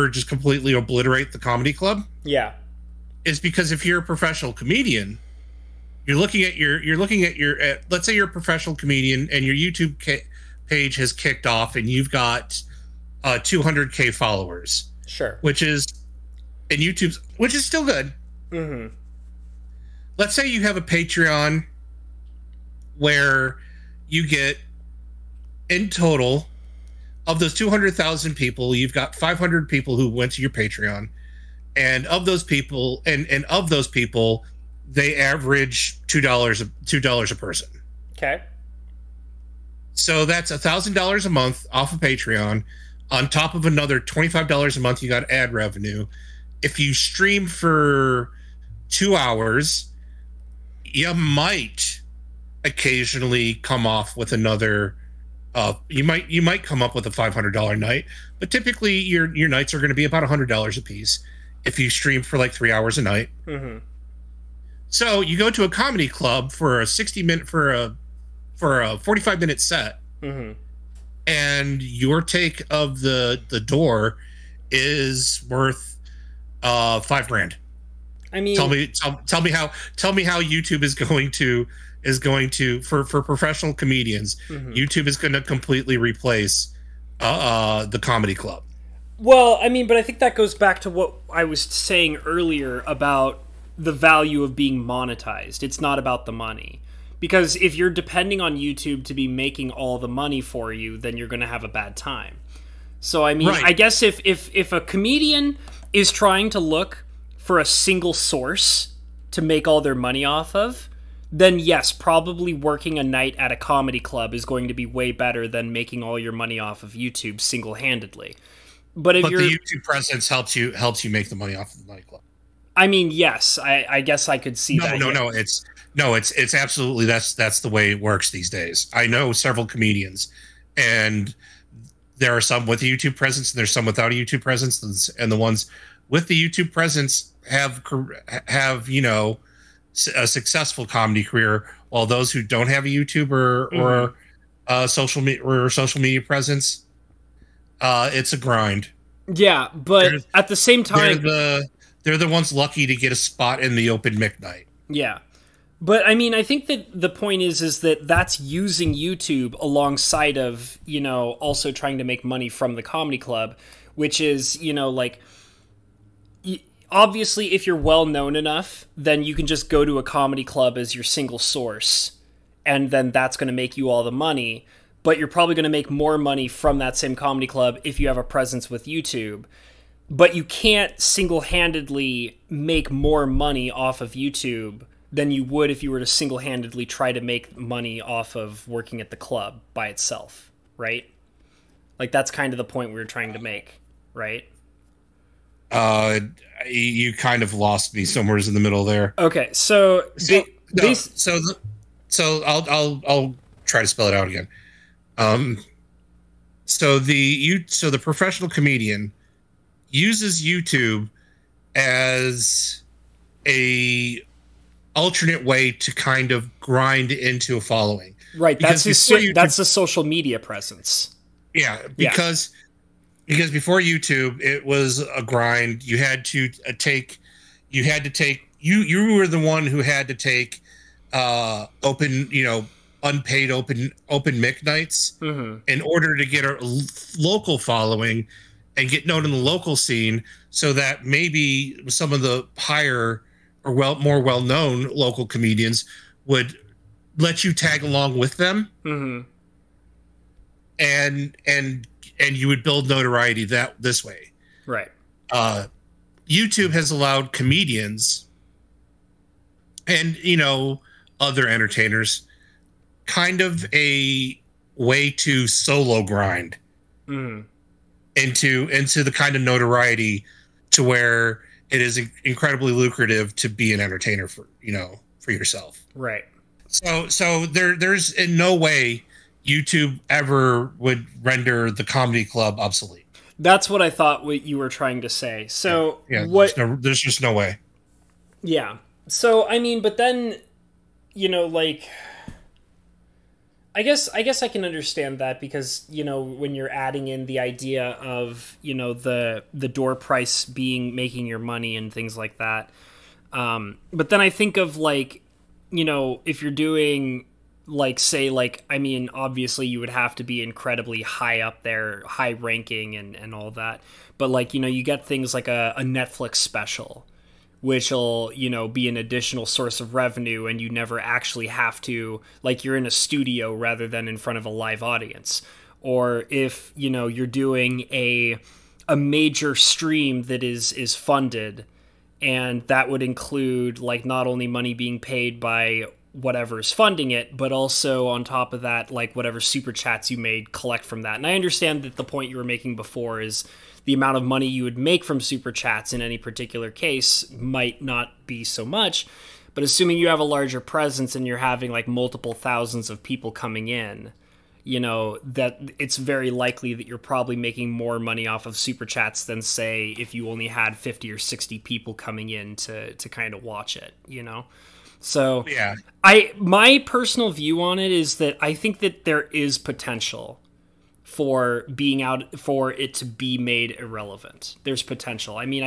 just completely obliterate the comedy club. Yeah. Is because if you're a professional comedian, you're looking at let's say you're a professional comedian and your YouTube page has kicked off and you've got 200K followers. Sure. Which is still good. Mm-hmm. Let's say you have a Patreon where you get, in total, of those 200,000 people, you've got 500 people who went to your Patreon, and of those people, they average $2 a person. Okay. So that's $1,000 a month off of Patreon, on top of another $25 a month you got ad revenue. If you stream for 2 hours, you might occasionally come off with another. You might come up with a $500 night, but typically your nights are going to be about $100 a piece if you stream for like 3 hours a night. Mm-hmm. So you go to a comedy club for a 45-minute set, mm-hmm. and your take of the door is worth $5,000. I mean, tell me how YouTube is going to for professional comedians, mm-hmm. YouTube is going to completely replace the comedy club. Well, I mean, but I think that goes back to what I was saying earlier about the value of being monetized. It's not about the money. Because if you're depending on YouTube to be making all the money for you, then you're going to have a bad time. So, I mean, I guess if a comedian is trying to look for a single source to make all their money off of, then yes, probably working a night at a comedy club is going to be way better than making all your money off of YouTube single-handedly. But the YouTube presence helps you make the money off of the nightclub. I mean, yes, I guess I could see that. No, it's absolutely that's the way it works these days. I know several comedians, and there are some with a YouTube presence, and there's some without a YouTube presence, and the ones with the YouTube presence have a successful comedy career, while those who don't have a YouTube or social media presence, it's a grind. Yeah, but at the same time, they're the ones lucky to get a spot in the open mic night. Yeah. But I mean, I think that the point is that that's using YouTube alongside of, you know, also trying to make money from the comedy club, which is, you know, like, obviously if you're well known enough, then you can just go to a comedy club as your single source, and then that's going to make you all the money. But you're probably going to make more money from that same comedy club if you have a presence with YouTube. But you can't single-handedly make more money off of YouTube than you would if you were to single-handedly try to make money off of working at the club by itself, right? Like, that's kind of the point we were trying to make, right? You kind of lost me somewhere in the middle there. Okay, so I'll try to spell it out again. So the professional comedian uses YouTube as a alternate way to kind of grind into a following. Right, that's the social media presence. Yeah, because before YouTube, it was a grind. You had to take you were the one who had to take unpaid open mic nights in order to get a local following and get known in the local scene, so that maybe some of the higher or more well-known local comedians would let you tag along with them, and you would build notoriety this way. Right. YouTube has allowed comedians and, you know, other entertainers kind of a way to solo grind into the kind of notoriety to where it is incredibly lucrative to be an entertainer for yourself. Right. So there's in no way YouTube ever would render the comedy club obsolete. That's what I thought what you were trying to say. So there's just no way. Yeah. So I mean, but then, you know, like, I guess I can understand that, because, you know, when you're adding in the idea of, you know, the door price being making your money and things like that. But then I think of, like, you know, if you're doing, like, say, like, I mean, obviously you would have to be incredibly high up there, high ranking and all that. But, like, you know, you get things like a Netflix special, which will, you know, be an additional source of revenue, and you never actually have to, like, you're in a studio rather than in front of a live audience. Or if, you know, you're doing a major stream that is funded, and that would include, like, not only money being paid by whatever's funding it, but also on top of that, like, whatever super chats you made collect from that. And I understand that the point you were making before is the amount of money you would make from super chats in any particular case might not be so much, but assuming you have a larger presence and you're having, like, multiple thousands of people coming in, you know, that it's very likely that you're probably making more money off of super chats than, say, if you only had 50 or 60 people coming in to kind of watch it, you know? So yeah, my personal view on it is that I think that there is potential for it to be made irrelevant. There's potential. I mean,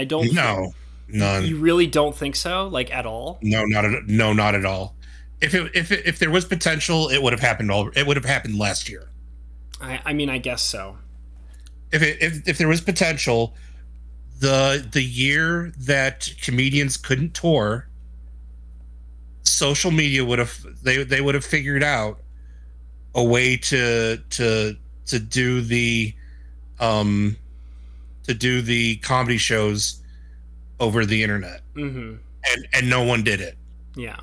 none. You really don't think so, like, at all? No, not at all. If there was potential, it would have happened. It would have happened last year. I mean, I guess so. If there was potential, the year that comedians couldn't tour, social media would have they would have figured out a way to do the comedy shows over the internet, and no one did it. Yeah,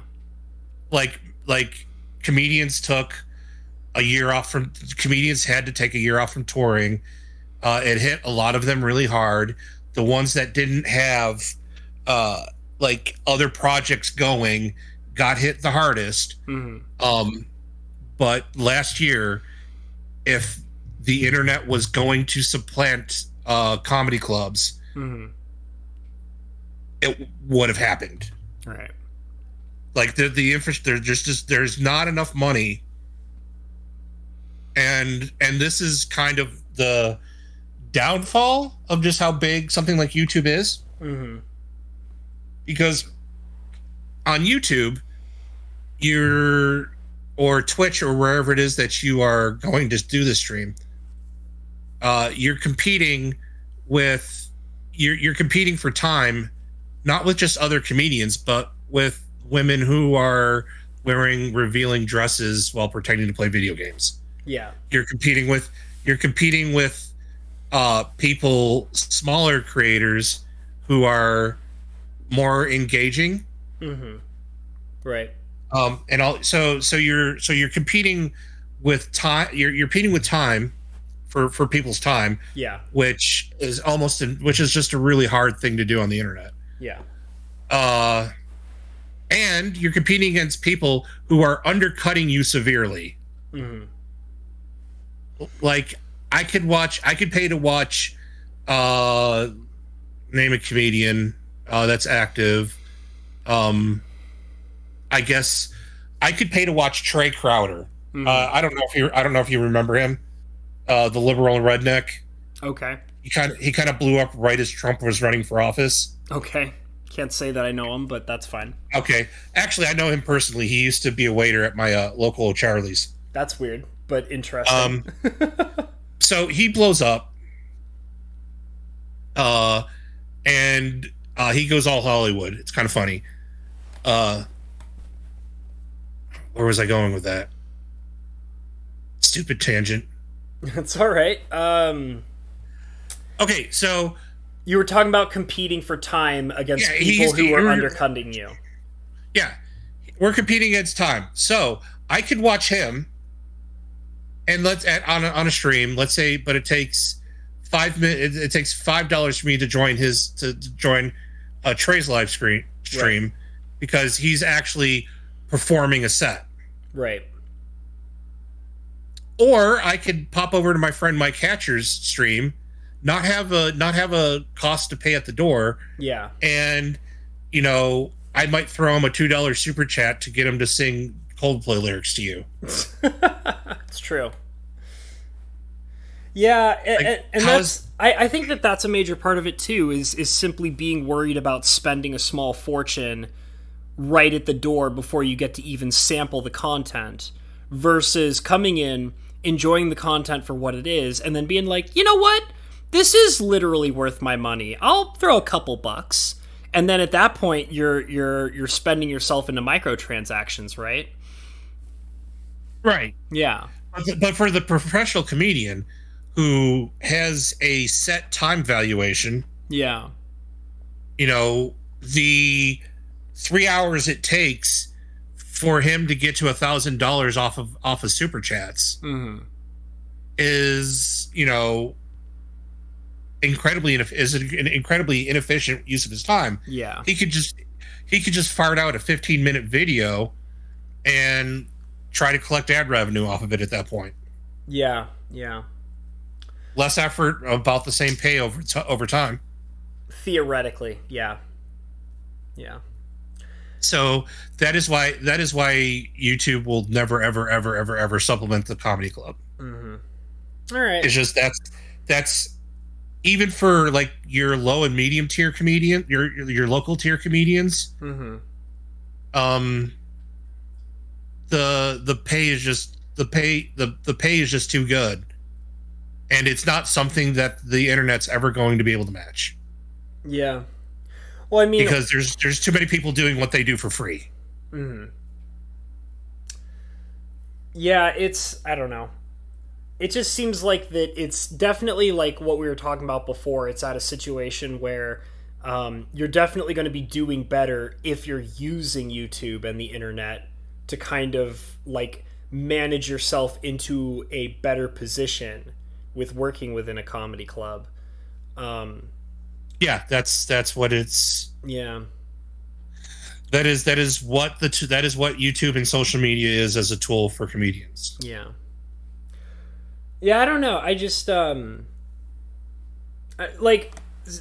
like comedians took a year off from comedians had to take a year off from touring. It hit a lot of them really hard. The ones that didn't have like other projects going got hit the hardest. But last year, if the internet was going to supplant comedy clubs, it would have happened. Right. Like the infrastructure, there's not enough money, and this is kind of the downfall of just how big something like YouTube is. Mm-hmm. Because on YouTube, or Twitch or wherever it is that you are going to do the stream, you're competing for time, not with just other comedians, but with women who are wearing revealing dresses while pretending to play video games. Yeah. You're competing with people, smaller creators who are more engaging. Mm-hmm. Right. And all, so you're competing with time. You're competing with time for people's time. Yeah. Which is just a really hard thing to do on the internet. Yeah. And you're competing against people who are undercutting you severely. Mm-hmm. Like I could pay to watch, name a comedian that's active. I guess I could pay to watch Trey Crowder. Mm-hmm. I don't know if you remember him, the liberal redneck. Okay. He kind of blew up right as Trump was running for office. Okay. Can't say that I know him, but that's fine. Okay. Actually, I know him personally. He used to be a waiter at my local Charlie's. That's weird, but interesting. So he blows up. And he goes all Hollywood. It's kind of funny. Where was I going with that? Stupid tangent. It's all right. Okay, so you were talking about competing for time against people who are undercutting you. Yeah, we're competing against time. So I could watch him, and on a stream. Let's say, but it takes 5 minutes. It takes $5 for me to join Trey's live stream, right, because he's actually performing a set. Right. Or I could pop over to my friend Mike Hatcher's stream, not have a cost to pay at the door. Yeah. And I might throw him a $2 super chat to get him to sing Coldplay lyrics to you. It's true. Yeah, and that's I think that's a major part of it too, is simply being worried about spending a small fortune right at the door before you get to even sample the content, versus coming in, enjoying the content for what it is, and then being like, you know what? This is literally worth my money. I'll throw a couple bucks. And then at that point you're spending yourself into microtransactions, right? Right. Yeah. But for the professional comedian who has a set time valuation, yeah, the 3 hours it takes for him to get to $1,000 off of super chats, mm-hmm, is an incredibly inefficient use of his time. Yeah, he could just fire out a 15-minute video and try to collect ad revenue off of it at that point. Yeah. Less effort, about the same pay over time. Theoretically, yeah. So that is why YouTube will never ever supplement the comedy club. Mm-hmm. All right. It's just that's even for like your low and medium tier comedian, your local tier comedians. Mm-hmm. The pay is just too good, and it's not something that the internet's ever going to be able to match. Yeah. Well, I mean, because there's too many people doing what they do for free. Mm-hmm. Yeah, I don't know. It just seems like that it's definitely like what we were talking about before. It's at a situation where you're definitely going to be doing better if you're using YouTube and the internet to kind of like manage yourself into a better position with working within a comedy club. Yeah, that's what it's. Yeah. That is what YouTube and social media is as a tool for comedians. Yeah. Yeah, I don't know. I just like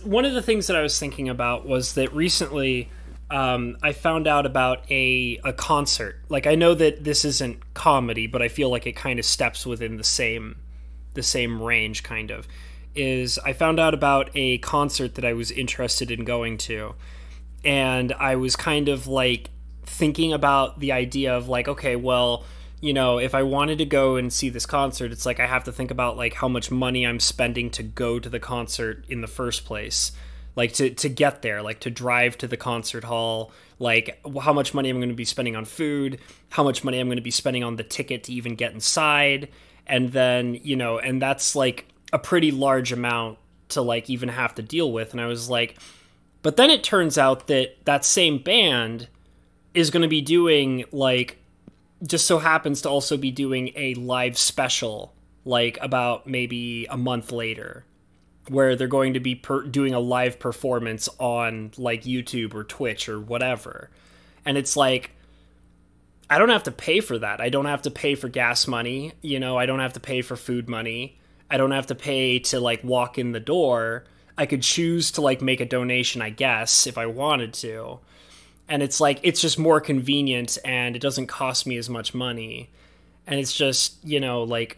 one of the things that I was thinking about was that recently I found out about a concert. Like, I know that this isn't comedy, but I feel like it kind of steps within the same range, kind of. I found out about a concert that I was interested in going to, and I was kind of like thinking about the idea of like, okay, well, you know, if I wanted to go and see this concert, it's like I have to think about like how much money I'm spending to go to the concert in the first place, like to get there, like to drive to the concert hall, like how much money I'm going to be spending on food, how much money I'm going to be spending on the ticket to even get inside. And then, you know, and that's like a pretty large amount to like even have to deal with. And I was like, but then it turns out that that same band is going to be doing like, just so happens to also be doing a live special, like about maybe a month later, where they're going to be doing a live performance on like YouTube or Twitch or whatever. And it's like, I don't have to pay for that. I don't have to pay for gas money. You know, I don't have to pay for food money. I don't have to pay to like walk in the door. I could choose to like make a donation, I guess, if I wanted to. And it's like, it's just more convenient and it doesn't cost me as much money. And it's just, you know, like,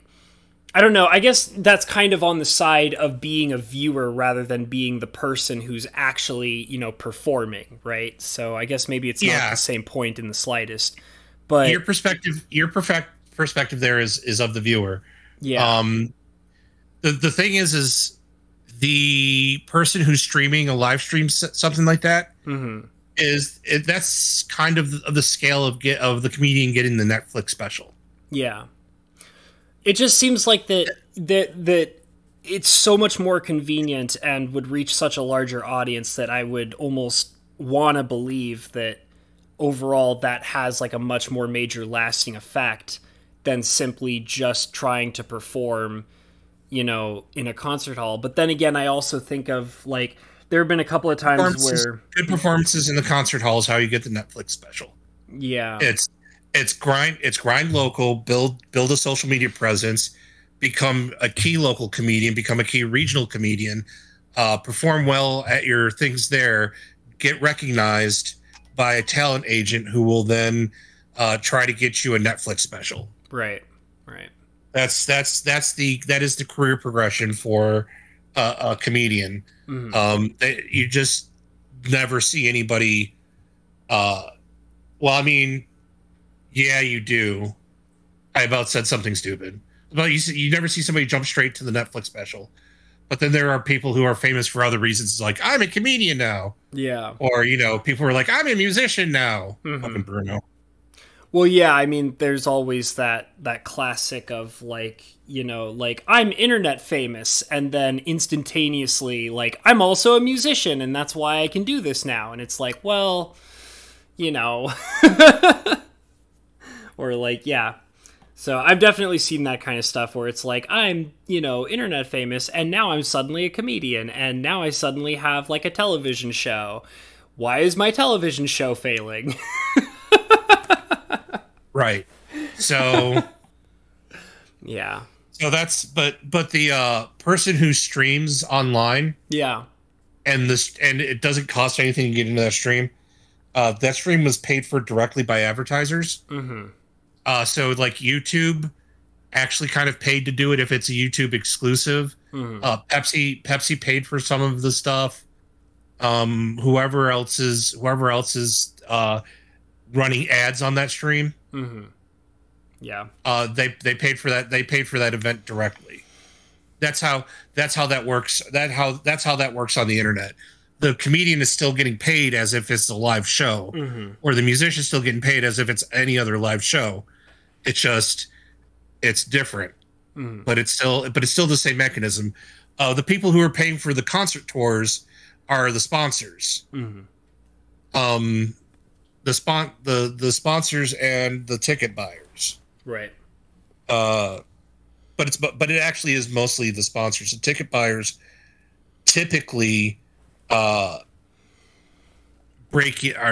I don't know. I guess that's kind of on the side of being a viewer rather than being the person who's actually, you know, performing, right? So I guess maybe it's not the same point in the slightest. But your perspective there is of the viewer. Yeah. The thing is the person who's streaming a live stream, something like that, that's kind of the scale of the comedian getting the Netflix special. Yeah. It just seems like that it's so much more convenient and would reach such a larger audience that I would almost want to believe that overall that has like a much more major lasting effect than simply just trying to perform, you know, in a concert hall. But then again, I also think of like, there have been a couple of times where good performances in the concert hall is how you get the Netflix special. Yeah. It's grind local, build a social media presence, become a key local comedian, become a key regional comedian, perform well at your things there, get recognized by a talent agent who will then try to get you a Netflix special. Right. That is the career progression for a comedian. You just never see anybody. Well, I mean, yeah, you do. I about said something stupid. But you never see somebody jump straight to the Netflix special. But then there are people who are famous for other reasons, like I'm a comedian now. Yeah. Or, you know, people are like, I'm a musician now. Fucking Bruno. Well, yeah, I mean, there's always that classic of like, you know, like I'm internet famous, and then instantaneously like I'm also a musician, and that's why I can do this now. And it's like, well, you know, or like, yeah. So I've definitely seen that kind of stuff where it's like, I'm, you know, internet famous, and now I'm suddenly a comedian, and now I suddenly have like a television show. Why is my television show failing? Right. So yeah. So that's but the person who streams online, yeah, and it doesn't cost anything to get into that stream was paid for directly by advertisers. So like YouTube actually kind of paid to do it if it's a YouTube exclusive. Pepsi paid for some of the stuff. Whoever else is running ads on that stream. Yeah. They paid for that. They paid for that event directly. That's how that works. That's how that works on the internet. The comedian is still getting paid as if it's a live show, or the musician is still getting paid as if it's any other live show. It's different, but it's still the same mechanism. The people who are paying for the concert tours are the sponsors. The sponsors and the ticket buyers. Right. But it actually is mostly the sponsors. The ticket buyers typically are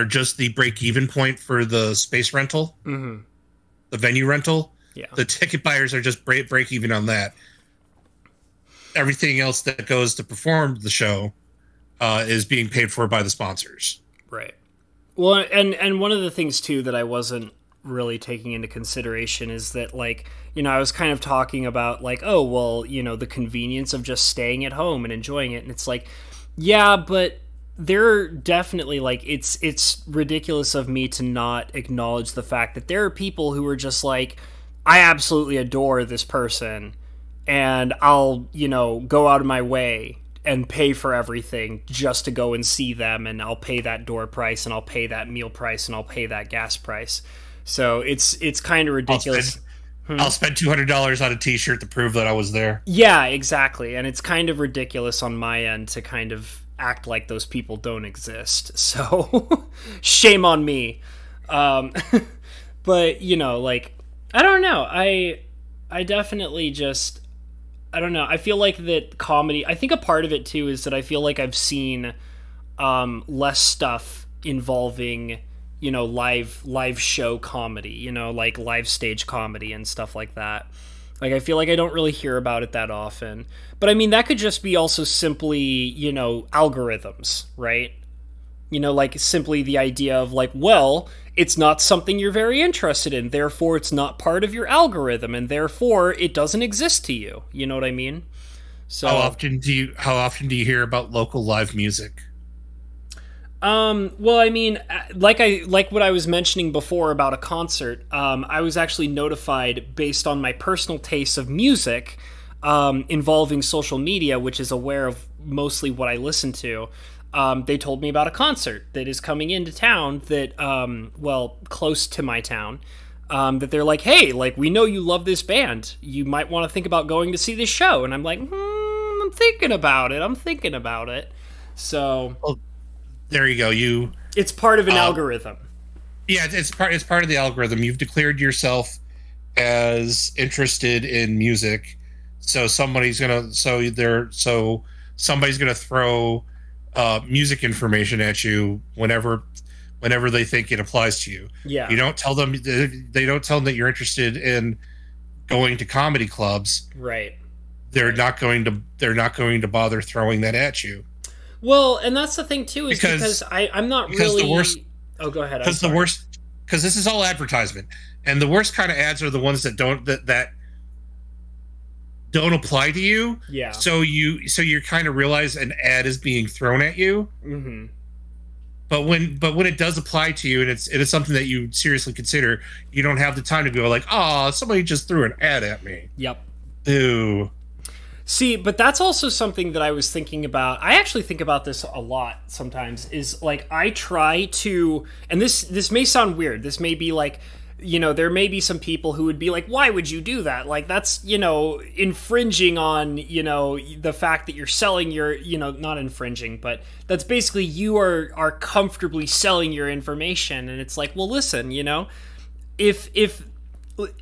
just the break-even point for the space rental, the venue rental. Yeah. The ticket buyers are just break even on that. Everything else that goes to perform the show is being paid for by the sponsors. Right. Well, and one of the things too that I wasn't really taking into consideration is that, like, you know, I was kind of talking about like, oh, well, you know, the convenience of just staying at home and enjoying it. And it's like, yeah, but there definitely, like, it's ridiculous of me to not acknowledge the fact that there are people who are just like, I absolutely adore this person and I'll, you know, go out of my way and pay for everything just to go and see them, and I'll pay that door price and I'll pay that meal price and I'll pay that gas price. So it's kind of ridiculous. I'll spend $200 on a t-shirt to prove that I was there. Yeah, exactly. And it's kind of ridiculous on my end to kind of act like those people don't exist. So shame on me. But, you know, like, I don't know. I definitely just, I don't know. I feel like that comedy, I think a part of it too is that I feel like I've seen less stuff involving, you know, live show comedy, you know, like live stage comedy and stuff like that. Like, I feel like I don't really hear about it that often. But I mean, that could just be also simply, you know, algorithms, right? You know, like simply the idea of like, well, it's not something you're very interested in, therefore it's not part of your algorithm, and therefore it doesn't exist to you. You know what I mean? So how often do you hear about local live music? Well, I mean, like what I was mentioning before about a concert, I was actually notified based on my personal taste of music, involving social media, which is aware of mostly what I listen to. They told me about a concert that is coming into town that, well, close to my town, that they're like, hey, like, we know you love this band. You might want to think about going to see this show. And I'm like, I'm thinking about it. So... Well, there you go. It's part of an algorithm. Yeah, it's part of the algorithm. You've declared yourself as interested in music, so somebody's gonna throw music information at you whenever they think it applies to you. Yeah. You don't tell them. They don't tell them that you're interested in going to comedy clubs. Right. They're not going to bother throwing that at you. Well, and that's the thing too, is because I'm not really. The worst, oh, go ahead. Because this is all advertisement, and the worst kind of ads are the ones that don't apply to you. Yeah. So you kind of realize an ad is being thrown at you. Mm-hmm. But when it does apply to you, and it is something that you seriously consider, you don't have the time to go like, oh, somebody just threw an ad at me. Yep. Ew. See, but that's also something that I was thinking about. I actually think about this a lot sometimes, is like, I try to, and this may sound weird. This may be like, you know, there may be some people who would be like, why would you do that? Like, that's, you know, infringing on, you know, the fact that you're selling your, you know, not infringing, but that's basically you are comfortably selling your information. And it's like, well, listen, you know, if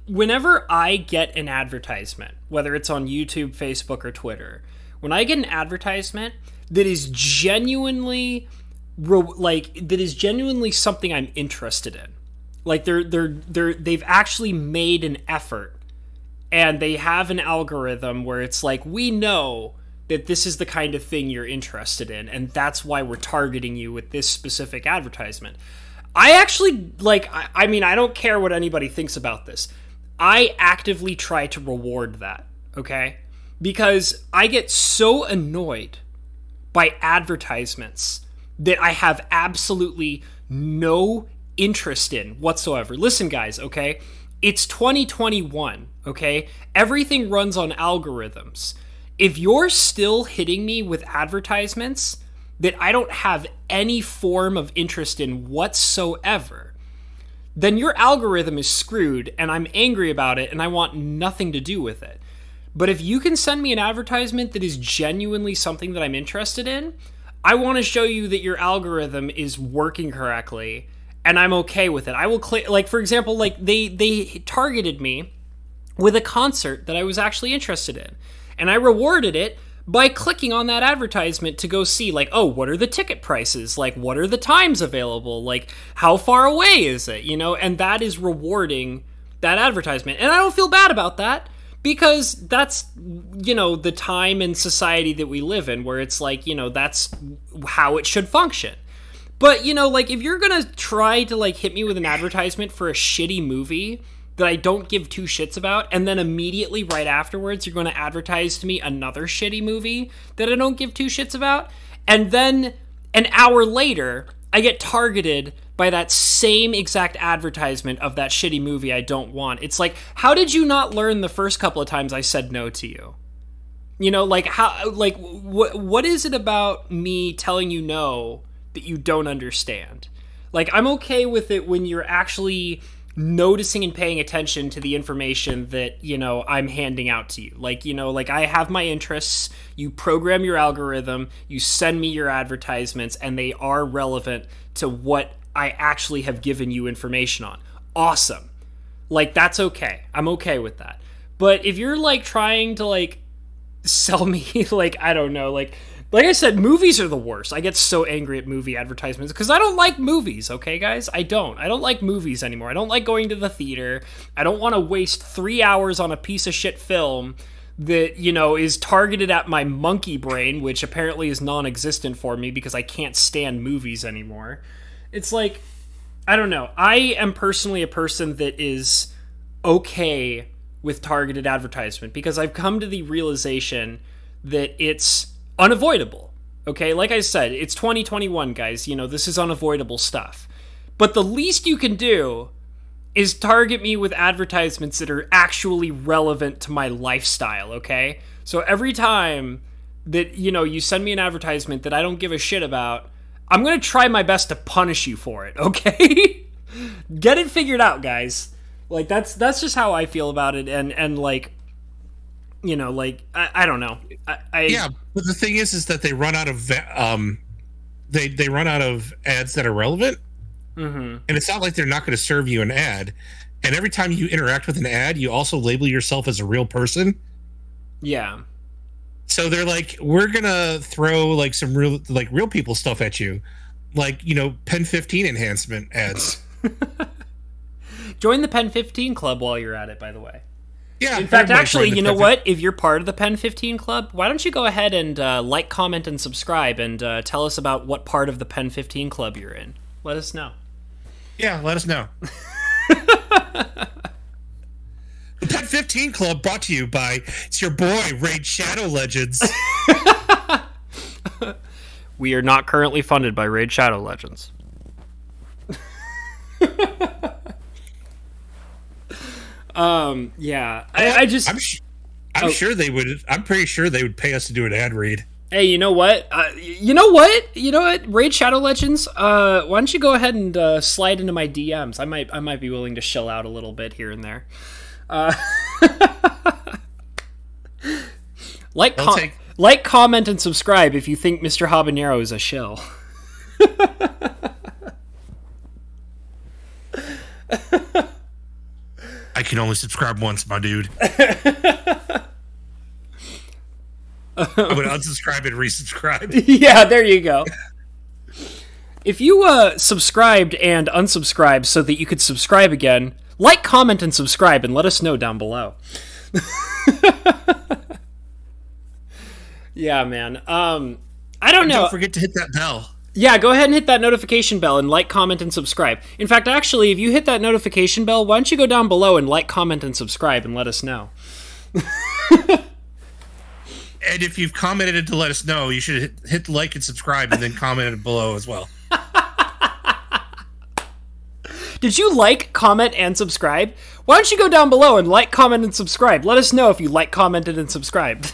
whenever I get an advertisement, whether it's on YouTube, Facebook, or Twitter, when I get an advertisement that is genuinely something I'm interested in, like they've actually made an effort, and they have an algorithm where it's like, we know that this is the kind of thing you're interested in, and that's why we're targeting you with this specific advertisement. I actually, like, I mean, I don't care what anybody thinks about this. I actively try to reward that, okay? Because I get so annoyed by advertisements that I have absolutely no interest in whatsoever. Listen, guys, okay? It's 2021, okay? Everything runs on algorithms. If you're still hitting me with advertisements that I don't have any form of interest in whatsoever, then your algorithm is screwed, and I'm angry about it, and I want nothing to do with it. But if you can send me an advertisement that is genuinely something that I'm interested in, I want to show you that your algorithm is working correctly, and I'm okay with it. I will click, like, for example, like, they targeted me with a concert that I was actually interested in, and I rewarded it by clicking on that advertisement to go see, like, oh, what are the ticket prices? Like, what are the times available? Like, how far away is it? You know, and that is rewarding that advertisement. And I don't feel bad about that, because that's, you know, the time and society that we live in, where it's like, you know, that's how it should function. But, you know, like, if you're gonna try to, like, hit me with an advertisement for a shitty movie that I don't give two shits about, and then immediately right afterwards you're gonna advertise to me another shitty movie that I don't give two shits about, and then an hour later I get targeted by that same exact advertisement of that shitty movie I don't want. It's like, how did you not learn the first couple of times I said no to you? You know, like, how, like, what is it about me telling you no that you don't understand? Like, I'm okay with it when you're actually noticing and paying attention to the information that, you know, I'm handing out to you. Like, you know, like, I have my interests, you program your algorithm, you send me your advertisements, and they are relevant to what I actually have given you information on. Awesome. Like, that's okay. I'm okay with that. But if you're, like, trying to, like, sell me, like, I don't know, like I said, movies are the worst. I get so angry at movie advertisements because I don't like movies, okay, guys? I don't like movies anymore. I don't like going to the theater. I don't want to waste 3 hours on a piece of shit film that, you know, is targeted at my monkey brain, which apparently is non-existent for me because I can't stand movies anymore. It's like, I don't know. I am personally a person that is okay with targeted advertisement because I've come to the realization that it's unavoidable. Okay, like I said, it's 2021, guys. You know, this is unavoidable stuff. But the least you can do is target me with advertisements that are actually relevant to my lifestyle, okay? So every time that, you know, you send me an advertisement that I don't give a shit about, I'm gonna try my best to punish you for it, okay? Get it figured out, guys. Like, that's just how I feel about it, and like, you know, like, I don't know. Yeah, but the thing is that they run out of they run out of ads that are relevant, and it's not like they're not going to serve you an ad. And every time you interact with an ad, you also label yourself as a real person. Yeah. So they're like, we're gonna throw like some real people stuff at you, like, you know, Pen 15 enhancement ads. Join the Pen 15 Club while you're at it, by the way. Yeah. In fact, actually, you know what? If you're part of the Pen 15 Club, why don't you go ahead and like, comment, and subscribe, and tell us about what part of the Pen 15 Club you're in. Let us know. Yeah, let us know. The Pen 15 Club brought to you by, it's your boy, Raid Shadow Legends. We are not currently funded by Raid Shadow Legends. Yeah. I just... I'm sure they would. I'm pretty sure they would pay us to do an ad read. Hey, you know what? Raid Shadow Legends, why don't you go ahead and slide into my DMs? I might be willing to shell out a little bit here and there. Like, comment, and subscribe if you think Mr. Habanero is a shill. I can only subscribe once, my dude. I would unsubscribe and resubscribe. Yeah, there you go. If you subscribed and unsubscribed so that you could subscribe again, like, comment, and subscribe, and let us know down below. Yeah, man. I don't know. Don't forget to hit that bell. Yeah, go ahead and hit that notification bell and like, comment, and subscribe. In fact, actually, if you hit that notification bell, why don't you go down below and like, comment, and subscribe and let us know. And if you've commented to let us know, you should hit like and subscribe and then comment it below as well. Did you like, comment, and subscribe? Why don't you go down below and like, comment, and subscribe? Let us know if you like, commented, and subscribed.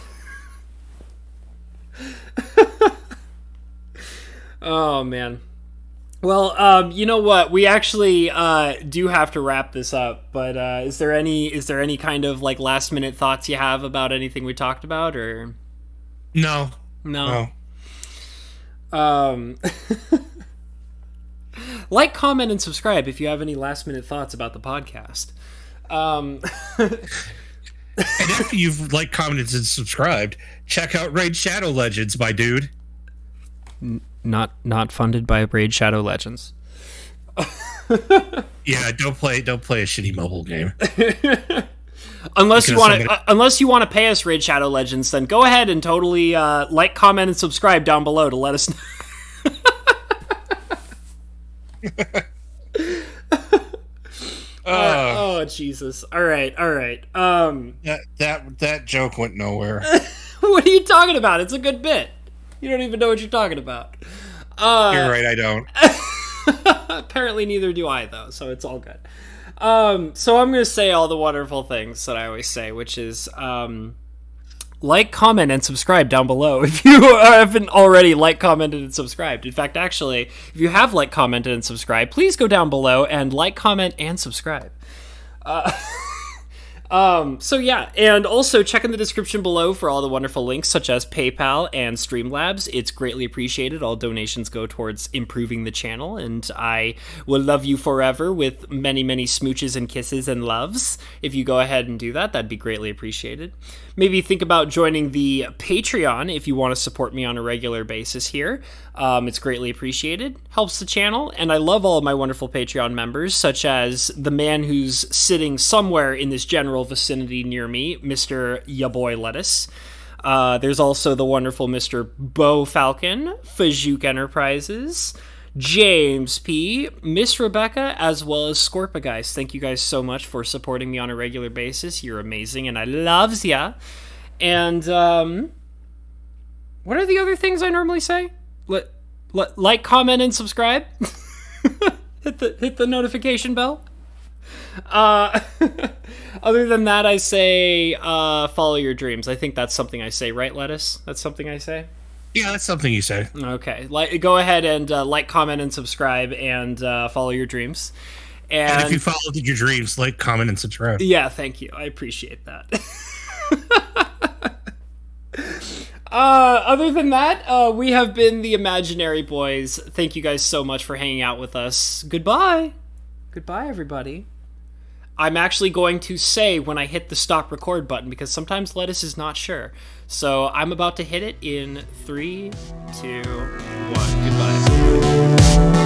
Oh, man. Well, you know what? We actually do have to wrap this up, but is there any kind of, like, last-minute thoughts you have about anything we talked about, or... No. Like, comment, and subscribe if you have any last-minute thoughts about the podcast. And after you've liked, commented, and subscribed, check out Raid Shadow Legends, my dude. Not funded by Raid Shadow Legends. Yeah, don't play a shitty mobile game. Unless you want to pay us Raid Shadow Legends, then go ahead and totally like, comment, and subscribe down below to let us know. Oh Jesus! All right. That joke went nowhere. What are you talking about? It's a good bit. You don't even know what you're talking about. You're right, I don't. Apparently neither do I, though, so it's all good. So I'm going to say all the wonderful things that I always say, which is like, comment, and subscribe down below if you haven't already liked, commented, and subscribed. In fact, actually, if you have liked, commented, and subscribed, please go down below and like, comment, and subscribe. So yeah, and also check in the description below for all the wonderful links such as PayPal and Streamlabs. It's greatly appreciated. All donations go towards improving the channel, and I will love you forever with many, many smooches and kisses and loves. If you go ahead and do that, that'd be greatly appreciated. Maybe think about joining the Patreon if you want to support me on a regular basis here. It's greatly appreciated. Helps the channel, and I love all of my wonderful Patreon members, such as the man who's sitting somewhere in this general vicinity near me, Mr. Ya Boy Lettuce. There's also the wonderful Mr. Bo Falcon, Fajook Enterprises, James P., Miss Rebecca, as well as Scorpa, guys. Thank you guys so much for supporting me on a regular basis. You're amazing, and I loves ya. And, what are the other things I normally say? Like, comment, and subscribe. hit the notification bell. Other than that, I say, follow your dreams. I think that's something I say, right, Lettuce? That's something I say? Yeah, that's something you say. Okay. Go ahead and like, comment, and subscribe, and follow your dreams. And if you followed your dreams, like, comment, and subscribe. Yeah, thank you. I appreciate that. Other than that, we have been the Imaginary Boys. Thank you guys so much for hanging out with us. Goodbye. Goodbye, everybody. I'm actually going to say when I hit the stop record button, because sometimes Lettuce is not sure. So I'm about to hit it in 3, 2, 1. Goodbye.